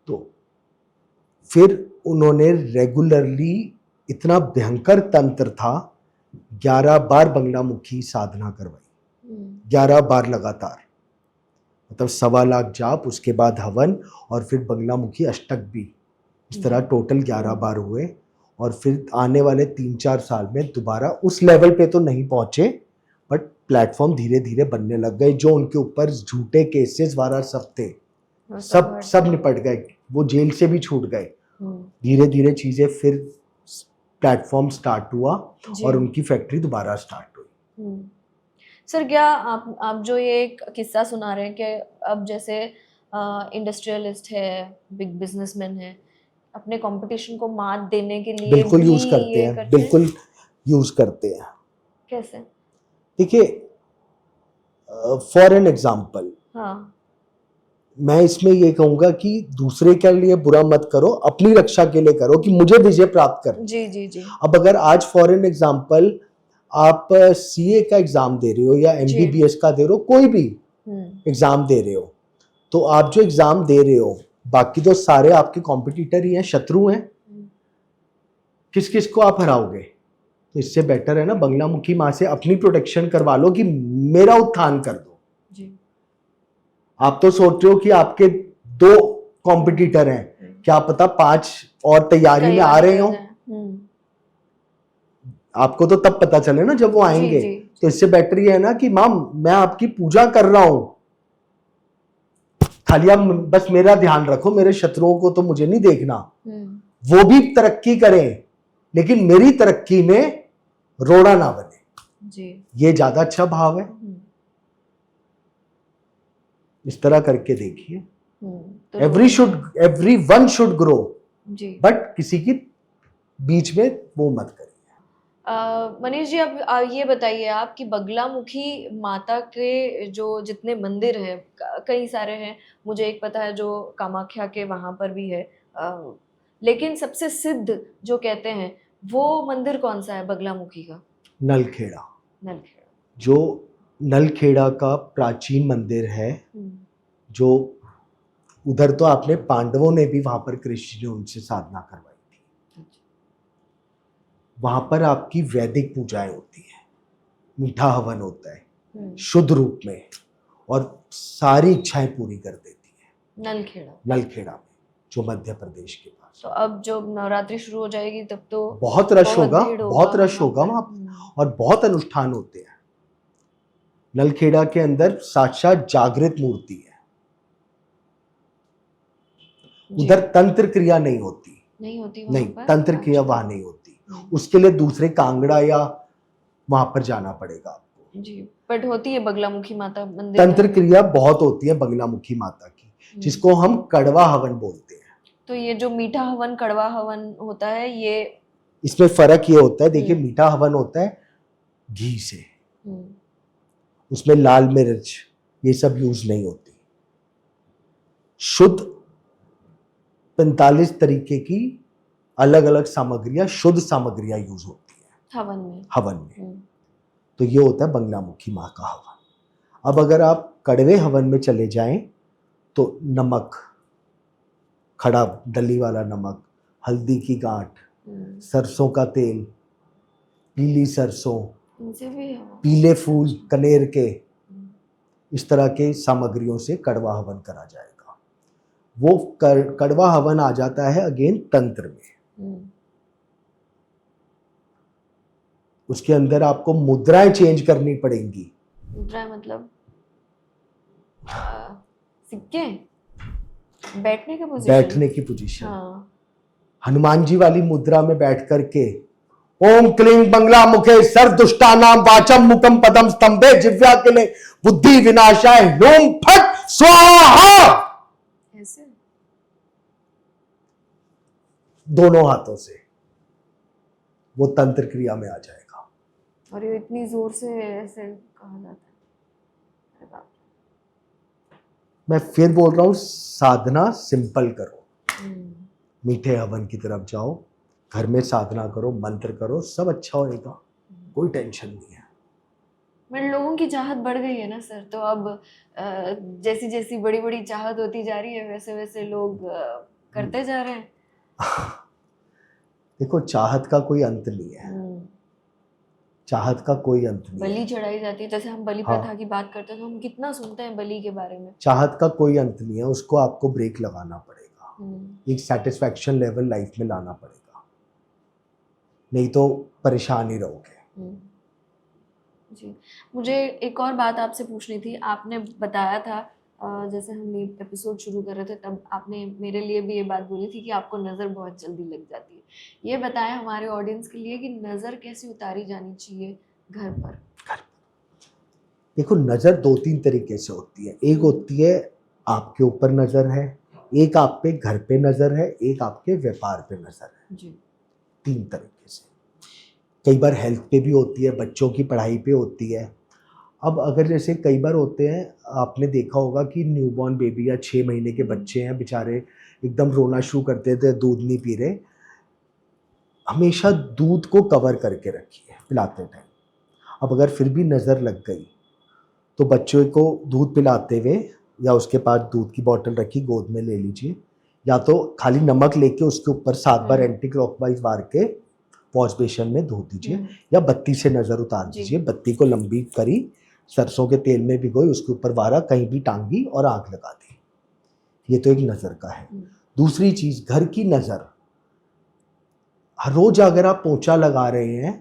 तो फिर उन्होंने रेगुलरली, इतना भयंकर तंत्र था, 11 बार बंगलामुखी साधना करवाई, 11 बार लगातार, मतलब 1.25 लाख जाप, उसके बाद हवन और फिर बंगलामुखी अष्टक भी, इस तरह टोटल 11 बार हुए। और फिर आने वाले 3-4 साल में दोबारा उस लेवल पे तो नहीं पहुंचे, बट प्लेटफॉर्म धीरे धीरे बनने लग गए, जो उनके ऊपर झूठे केसेस वाला सब थे, सब निपट गए, वो जेल से भी छूट गए। धीरे धीरे चीजें फिर प्लेटफॉर्म स्टार्ट हुआ और उनकी फैक्ट्री दोबारा स्टार्ट हुई। सर क्या आप जो ये एक किस्सा सुना रहे हैं कि अब जैसे इंडस्ट्रियलिस्ट है, बिग बिजनेसमैन है, अपने कंपटीशन को मात देने के लिए बिल्कुल भी यूज करते हैं, बिल्कुल यूज करते हैं। कैसे? देखिए, फॉर एन एग्जाम्पल, हाँ, मैं इसमें ये कहूंगा कि दूसरे के लिए बुरा मत करो, अपनी रक्षा के लिए करो कि मुझे विजय प्राप्त कर। जी जी जी। अब अगर आज फॉर एन एग्जाम्पल आप सीए का एग्जाम दे रहे हो या एमबीबीएस का दे रहे हो, कोई भी एग्जाम दे रहे हो, तो आप जो एग्जाम दे रहे हो, बाकी तो सारे आपके कॉम्पिटिटर ही हैं, शत्रु हैं, किस किस को आप हराओगे? तो इससे बेटर है ना, बंगलामुखी माँ से अपनी प्रोटेक्शन करवा लो कि मेरा उत्थान कर दो जी। आप तो सोच रहे हो कि आपके 2 कॉम्पिटिटर हैं, क्या पता 5 और तैयारी में आ रहे हो। आपको तो तब पता चले ना जब वो आएंगे। जी, जी, तो इससे बेटर ये है ना कि माँ मैं आपकी पूजा कर रहा हूं, खाली आप बस मेरा ध्यान रखो, मेरे शत्रुओं को तो मुझे नहीं देखना, वो भी तरक्की करें लेकिन मेरी तरक्की में रोड़ा ना बने जी। ये ज्यादा अच्छा भाव है। इस तरह करके देखिए, every one should grow, but किसी की बीच में वो मत करिए। मनीष जी, अब ये बताइए आप कि बगलामुखी माता के जो जितने मंदिर हैं, कई सारे हैं, मुझे एक पता है जो कामाख्या के वहाँ पर भी है, लेकिन सबसे सिद्ध जो कहते हैं वो मंदिर कौन सा है बगलामुखी का? नलखेड़ा। जो नलखेड़ा का प्राचीन मंदिर है, जो उधर तो आपने पांडवों ने भी वहां पर कृष्ण ने उनसे साधना करवाई थी। वहां पर आपकी वैदिक पूजाएं होती है, मीठा हवन होता है शुद्ध रूप में, और सारी इच्छाएं पूरी कर देती है। नलखेड़ा में, जो मध्य प्रदेश के पास। तो अब जो नवरात्रि शुरू हो जाएगी तब तो बहुत रश होगा, बहुत रश होगा वहां पर, और बहुत अनुष्ठान होते हैं। नलखेड़ा के अंदर साक्षात जागृत मूर्ति है। उधर तंत्र क्रिया नहीं होती, नहीं तंत्र क्रिया वहां नहीं होती, उसके लिए दूसरे कांगड़ा या वहां पर जाना पड़ेगा आपको जी। बट होती है बगलामुखी माता मंदिर, तंत्र क्रिया बहुत होती है बगलामुखी माता की, जिसको हम कड़वा हवन बोलते हैं। तो ये जो मीठा हवन कड़वा हवन होता है, ये इसमें फर्क ये होता है, देखिए मीठा हवन होता है घी से, उसमें लाल मिर्च ये सब यूज नहीं होती। शुद्ध 45 तरीके की अलग अलग सामग्रियां, शुद्ध सामग्रियां यूज होती है हवन में। तो ये होता है बंगलामुखी माँ का हवन। अब अगर आप कड़वे हवन में चले जाएं तो नमक, खड़ा डली वाला नमक, हल्दी की गांठ, सरसों का तेल, पीली सरसों, पीले फूल कनेर के, इस तरह के सामग्रियों से कड़वा हवन करा जाएगा। वो कड़वा हवन आ जाता है अगेन तंत्र में। उसके अंदर आपको मुद्राएं चेंज करनी पड़ेंगी। मुद्राएं मतलब सिक्के, बैठने की पोजीशन। हाँ। हनुमान जी वाली मुद्रा में बैठ करके ओम क्लीं बंगला मुखे सर्व दुष्टानाम वाचम मुखम पदम स्तंभे जिव्या के लिए बुद्धि विनाशाय ह्लूम फट स्वाहा, ऐसे दोनों हाथों से वो तंत्र क्रिया में आ जाएगा। और ये इतनी जोर से ऐसे कहा जाता है। मैं फिर बोल रहा हूं, साधना सिंपल करो, मीठे हवन की तरफ जाओ, घर में साधना करो, मंत्र करो, सब अच्छा होएगा, कोई टेंशन नहीं है। बट लोगों की चाहत बढ़ गई है ना सर, तो अब जैसी जैसी बड़ी बड़ी चाहत होती जा रही है वैसे वैसे लोग करते जा रहे हैं। देखो, चाहत का कोई अंत नहीं है, चाहत का कोई अंत नहीं। बलि चढ़ाई जाती है, जैसे हम बलि प्रथा की बात करते हैं तो हम कितना सुनते हैं बलि के बारे में। चाहत का कोई अंत नहीं है, उसको आपको ब्रेक लगाना पड़ेगा, एक सेटिस्फैक्शन लेवल लाइफ में लाना पड़ेगा, नहीं तो परेशान ही रहोगे। जी, मुझे एक और बात आपसे पूछनी थी। आपने बताया था जैसे हम ये एपिसोड शुरू कर रहे थे तब आपने मेरे लिए भी ये बात बोली थी कि आपको नज़र बहुत जल्दी लग जाती है। ये बताएं हमारे ऑडियंस के लिए कि नज़र कैसे उतारी जानी चाहिए घर पर? देखो, नज़र 2-3 तरीके से होती है। एक होती है आपके ऊपर नज़र है, एक आप पे घर पे नज़र है, एक आपके व्यापार पे नज़र है। जी। 3 तरीके से। कई बार हेल्थ पे भी होती है, बच्चों की पढ़ाई पे होती है। अब अगर जैसे कई बार होते हैं, आपने देखा होगा कि न्यूबॉर्न बेबी या 6 महीने के बच्चे हैं, बेचारे एकदम रोना शुरू करते थे, दूध नहीं पी रहे। हमेशा दूध को कवर करके रखिए पिलाते टाइम। अब अगर फिर भी नज़र लग गई तो बच्चों को दूध पिलाते हुए या उसके पास दूध की बोतल रखी गोद में ले लीजिए, या तो खाली नमक लेके उसके ऊपर 7 बार एंटी क्लॉकवाइज मार के वॉश बेसिन में धो दीजिए, या बत्ती से नज़र उतार दीजिए। बत्ती को लंबी करी, सरसों के तेल में भिगोई, उसके ऊपर वारा कहीं भी टांगी और आग लगा दी। ये तो एक नज़र का है। दूसरी चीज़, घर की नज़र। हर रोज अगर आप पोंछा लगा रहे हैं,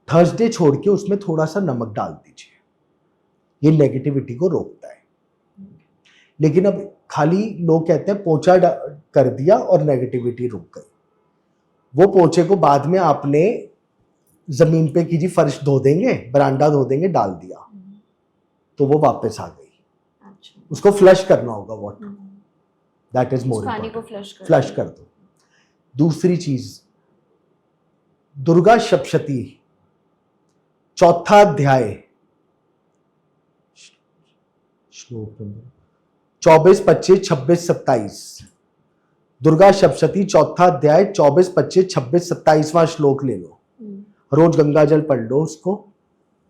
थर्सडे छोड़ के उसमें थोड़ा सा नमक डाल दीजिए, ये नेगेटिविटी को रोकता है। लेकिन अब खाली लोग कहते हैं पोंछा कर दिया और नेगेटिविटी रुक गई। वो पोंछे को बाद में आपने जमीन पे कीजिए, फर्श धो देंगे, बरांडा धो देंगे, डाल दिया तो वो वापस आ गई। अच्छा। उसको फ्लश करना होगा वाटर, दैट इज मोर पानी को इम्पोर्टेंट। फ्लश कर दो। दूसरी चीज, दुर्गा सप्तशती 4था अध्याय, श्लोक नंबर 24, 25, 26, 27। दुर्गा सप्तशती 4था अध्याय 24, 25, 26, 27वां श्लोक ले लो। रोज गंगा जल पढ़ लो उसको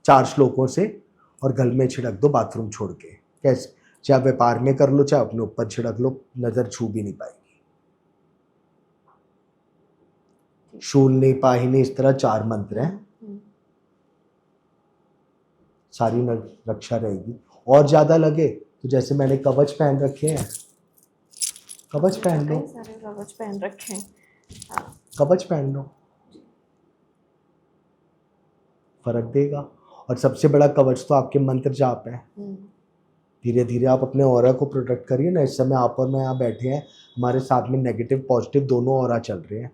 4 श्लोकों से, और गल में छिड़क दो बाथरूम छोड़ के। कैसे? चाहे व्यापार में कर लो, चाहे अपने ऊपर छिड़क लो, नजर छू भी नहीं पाएगी। शूलनी पाहिनी, इस तरह 4 मंत्र हैं, सारी रक्षा रहेगी। और ज्यादा लगे तो जैसे मैंने कवच पहन रखे हैं, कवच पहन लो। सारे कवच पहन रखे हैं। कवच पहन लो, फर्क देगा। और सबसे बड़ा कवच तो आपके मंत्र जाप है। धीरे धीरे आप अपने ऑरा को प्रोटेक्ट करिए ना। इस समय आप और मैं यहाँ बैठे हैं, हमारे साथ में नेगेटिव पॉजिटिव दोनों ऑरा चल रहे हैं।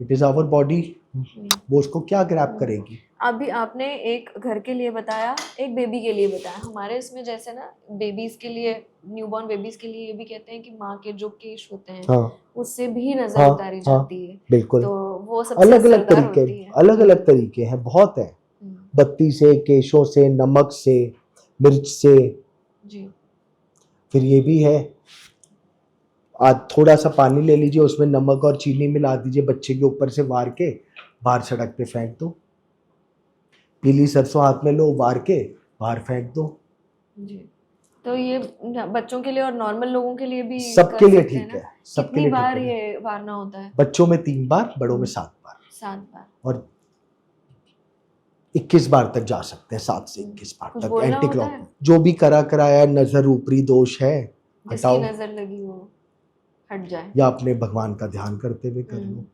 इट इज आवर बॉडी, वो उसको क्या ग्रैब करेगी। अभी आपने एक घर के लिए बताया, एक बेबी के लिए बताया। हमारे इसमें जैसे ना बेबीज के लिए, न्यूबॉर्न बेबीज के लिए ये भी कहते हैं कि माँ के जो केश होते हैं, हाँ, उससे भी नजर उतारी जाती है। बिल्कुल। तो वो सबसे अलग अलग तरीके, अलग अलग तरीके हैं, बहुत है। बत्ती से, केशों से, नमक से, मिर्च से। जी। फिर ये भी है, आज थोड़ा सा पानी ले लीजिए, उसमें नमक और चीनी मिला दीजिए, बच्चे के ऊपर से वार के बाहर सड़क पे फेंक दो। पीली सरसों हाथ में लो, वार के बाहर फेंक दो। जी। तो ये बच्चों के लिए और नॉर्मल लोगों के लिए भी सबके लिए ठीक है। सबके लिए बार ये वारना होता है? बच्चों में 3 बार, बड़ों में 7 बार। 7 बार। और 21 बार तक जा सकते हैं, 7 से 21 बार तक एंटी क्लॉक। जो भी कराया नजर ऊपरी दोष है, हटाओ। नजर लगी वो हट जाए, या अपने भगवान का ध्यान करते हुए कर लो।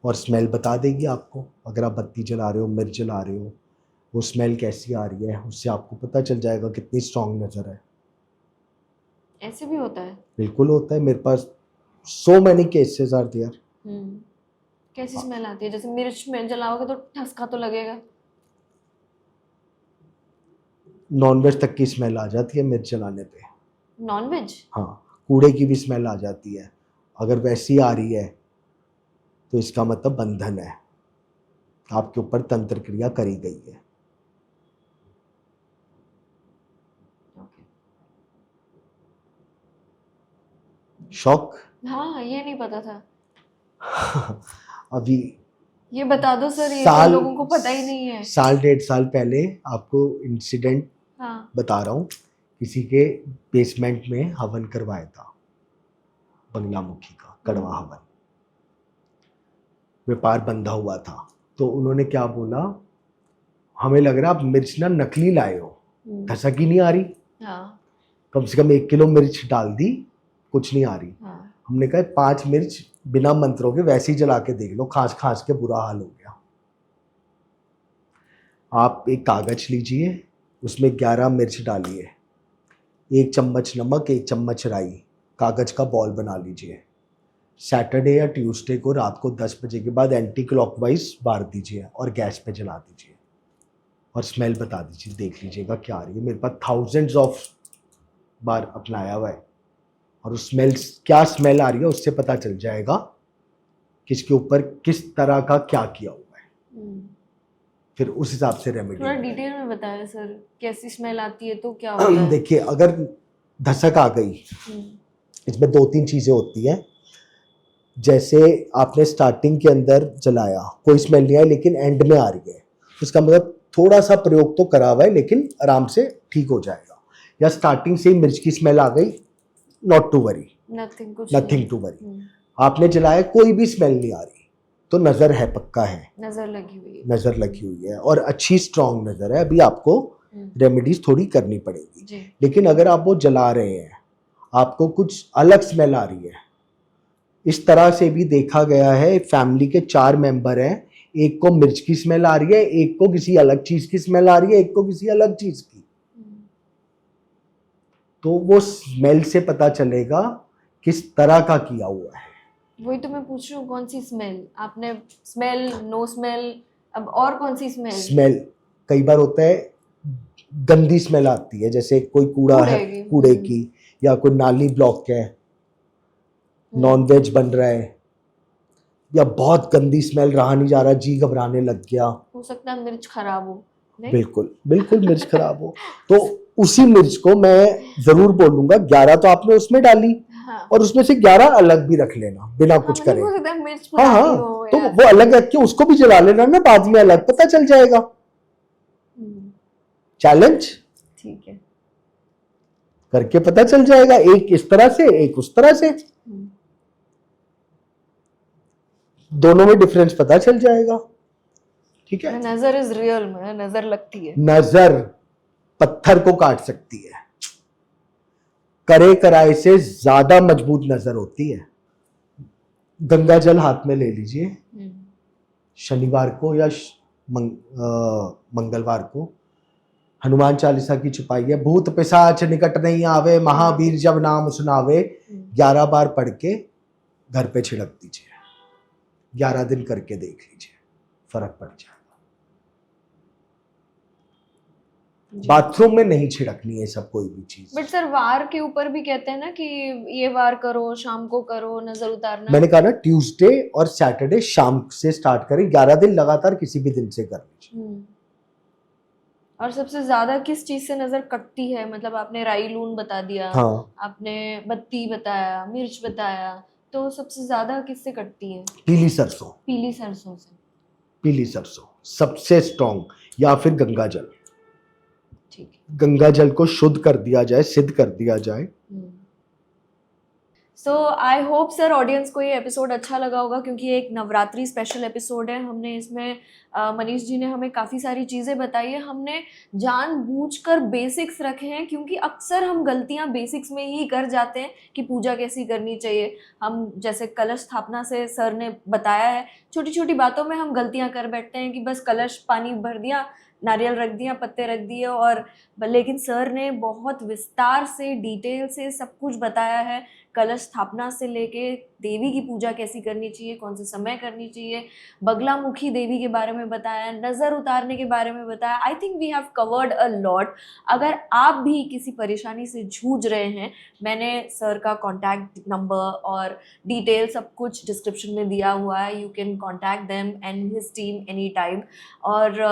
और स्मेल बता देगी आपको। अगर आप बत्ती जला रहे हो, मिर्च जला रहे हो, वो स्मेल कैसी आ रही है, उससे आपको पता चल जाएगा कितनी स्ट्रांग नजर है। ऐसे भी होता है? बिल्कुल होता है। मेरे पास so many cases are there। कैसी स्मेल आती है? जैसे मिर्च में जलाओगे तो ठसका तो लगेगा। नॉनवेज तक की स्मेल आ जाती है मिर्च जलाने पे। नॉनवेज? हाँ, कूड़े की भी स्मेल आ जाती है। अगर वैसी आ रही है तो इसका मतलब बंधन है, आपके ऊपर तंत्र क्रिया करी गई है। शॉक? हाँ, ये नहीं पता था। अभी ये बता दो सर, ये तो लोगों को पता ही नहीं है। 1.5 साल पहले आपको इंसिडेंट बता रहा हूँ। किसी के बेसमेंट में हवन करवाया था, बंगलामुखी का कड़वा हवन। व्यापार बंधा हुआ था, तो उन्होंने क्या बोला, हमें लग रहा है आप मिर्च ना नकली लाए हो, ठसक ही नहीं आ रही। हाँ। कम से कम 1 किलो मिर्च डाल दी, कुछ नहीं आ रही। हाँ। हमने कहा 5 मिर्च बिना मंत्रों के वैसे ही जला के देख लो, खांस खांस के बुरा हाल हो गया। आप एक कागज लीजिए, उसमें 11 मिर्च डालिए, 1 चम्मच नमक, 1 चम्मच राई, कागज का बॉल बना लीजिए। सैटरडे या ट्यूसडे को रात को 10 बजे के बाद एंटी क्लॉकवाइज बार दीजिए और गैस पे जला दीजिए और स्मेल बता दीजिए, देख लीजिएगा क्या आ रही है। मेरे पास थाउजेंड्स ऑफ बार अपनाया हुआ है और उस क्या स्मेल आ रही है उससे पता चल जाएगा किसके ऊपर किस तरह का क्या किया हुआ है। फिर उस हिसाब से रेमेडी। थोड़ा डिटेल में बताया सर, कैसी स्मेल आती है तो क्या होता है? देखिए, अगर धसक आ गई, इसमें 2-3 चीजें होती हैं। जैसे आपने स्टार्टिंग के अंदर जलाया, कोई स्मेल नहीं आई, लेकिन एंड में आ रही है, उसका मतलब थोड़ा सा प्रयोग तो करा हुआ है लेकिन आराम से ठीक हो जाएगा। या स्टार्टिंग से ही मिर्च की स्मेल आ गई, not to worry, nothing to worry. आपने जलाया, कोई भी स्मेल नहीं आ रही, तो नजर है, पक्का है, नजर लगी हुई है और अच्छी स्ट्रांग नजर है। अभी आपको रेमेडीज थोड़ी करनी पड़ेगी। लेकिन अगर आप वो जला रहे हैं, आपको कुछ अलग स्मेल आ रही है, इस तरह से भी देखा गया है। फैमिली के 4 मेंबर हैं, एक को मिर्च की स्मेल आ रही है, एक को किसी अलग चीज की स्मेल आ रही है, एक को किसी अलग चीज की, तो वो स्मेल से पता चलेगा किस तरह का किया हुआ है। वही तो मैं पूछ रही हूँ, कौन सी स्मेल आपने? स्मेल, नो स्मेल, अब और कौन सी स्मेल? कई बार होता है गंदी स्मेल आती है, जैसे कोई कूड़ा है, कूड़े की, या कोई नाली ब्लॉक है, नॉनवेज बन रहा है, या बहुत गंदी स्मेल, रहा नहीं जा रहा, जी घबराने लग गया, हो सकता है मिर्च खराब हो। बिल्कुल मिर्च खराब हो। तो उसी मिर्च को मैं जरूर बोलूंगा, 11 तो आपने उसमें डाली, हाँ। और उसमें से 11 अलग भी रख लेना बिना कुछ करे। हाँ, तो वो अलग रख के उसको भी जला लेना ना, बाद में अलग पता चल जाएगा। चैलेंज, ठीक है, करके पता चल जाएगा, एक इस तरह से, एक उस तरह से, दोनों में डिफरेंस पता चल जाएगा। ठीक है, नजर इज रियल में, नजर लगती है, नजर पत्थर को काट सकती है, करे कराए से ज्यादा मजबूत नजर होती है। गंगा जल हाथ में ले लीजिए, शनिवार को या मंगलवार को हनुमान चालीसा की छुपाई है, भूत पिशाच निकट नहीं आवे, महावीर जब नाम सुनावे, 11 बार पढ़ के घर पे छिड़क दीजिए, 11 दिन करके देख लीजिए, फर्क पड़ जाएगा। बाथरूम में नहीं छिड़कनी है सब कोई भी चीज। बट सर, वार के ऊपर भी कहते हैं ना कि ये वार करो, शाम को करो, नजर उतारना। मैंने कहा ना, ट्यूसडे और सैटरडे शाम से स्टार्ट करें, 11 दिन लगातार किसी भी दिन से कर लीजिए। और सबसे ज्यादा किस चीज से नजर कटती है? मतलब आपने राई लून बता दिया, हाँ, आपने बत्ती बताया, मिर्च बताया, तो सबसे ज्यादा किससे कटती है? पीली सरसों। से। पीली सरसों सबसे स्ट्रॉन्ग, या फिर गंगा जल। ठीक है, गंगा जल को शुद्ध कर दिया जाए, सिद्ध कर दिया जाए। सो आई होप सर ऑडियंस को ये एपिसोड अच्छा लगा होगा, क्योंकि ये एक नवरात्रि स्पेशल एपिसोड है। हमने इसमें मनीष जी ने हमें काफ़ी सारी चीज़ें बताई है, हमने जानबूझकर बेसिक्स रखे हैं, क्योंकि अक्सर हम गलतियां बेसिक्स में ही कर जाते हैं कि पूजा कैसी करनी चाहिए। हम जैसे कलश स्थापना से सर ने बताया है, छोटी छोटी बातों में हम गलतियां कर बैठते हैं कि बस कलश पानी भर दिया, नारियल रख दिया, पत्ते रख दिए, और लेकिन सर ने बहुत विस्तार से, डिटेल से सब कुछ बताया है। कलश स्थापना से लेके देवी की पूजा कैसी करनी चाहिए, कौन से समय करनी चाहिए, बगलामुखी देवी के बारे में बताया, नज़र उतारने के बारे में बताया। I think we have covered a lot. अगर आप भी किसी परेशानी से जूझ रहे हैं, मैंने सर का कॉन्टैक्ट नंबर और डिटेल सब कुछ डिस्क्रिप्शन में दिया हुआ है, you can contact them and his team any time. और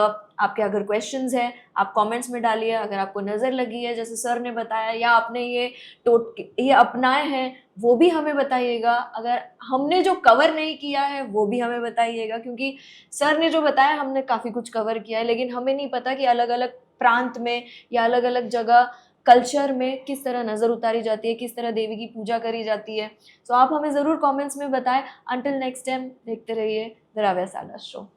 आपके अगर क्वेश्चंस हैं आप कमेंट्स में डालिए। अगर आपको नज़र लगी है जैसे सर ने बताया, या आपने ये अपनाए हैं, वो भी हमें बताइएगा। अगर हमने जो कवर नहीं किया है वो भी हमें बताइएगा, क्योंकि सर ने जो बताया हमने काफ़ी कुछ कवर किया है, लेकिन हमें नहीं पता कि अलग अलग प्रांत में या अलग अलग जगह कल्चर में किस तरह नज़र उतारी जाती है, किस तरह देवी की पूजा करी जाती है। तो आप हमें ज़रूर कमेंट्स में बताएं। अंटिल नेक्स्ट टाइम देखते रहिए द राव्या सारडा शो।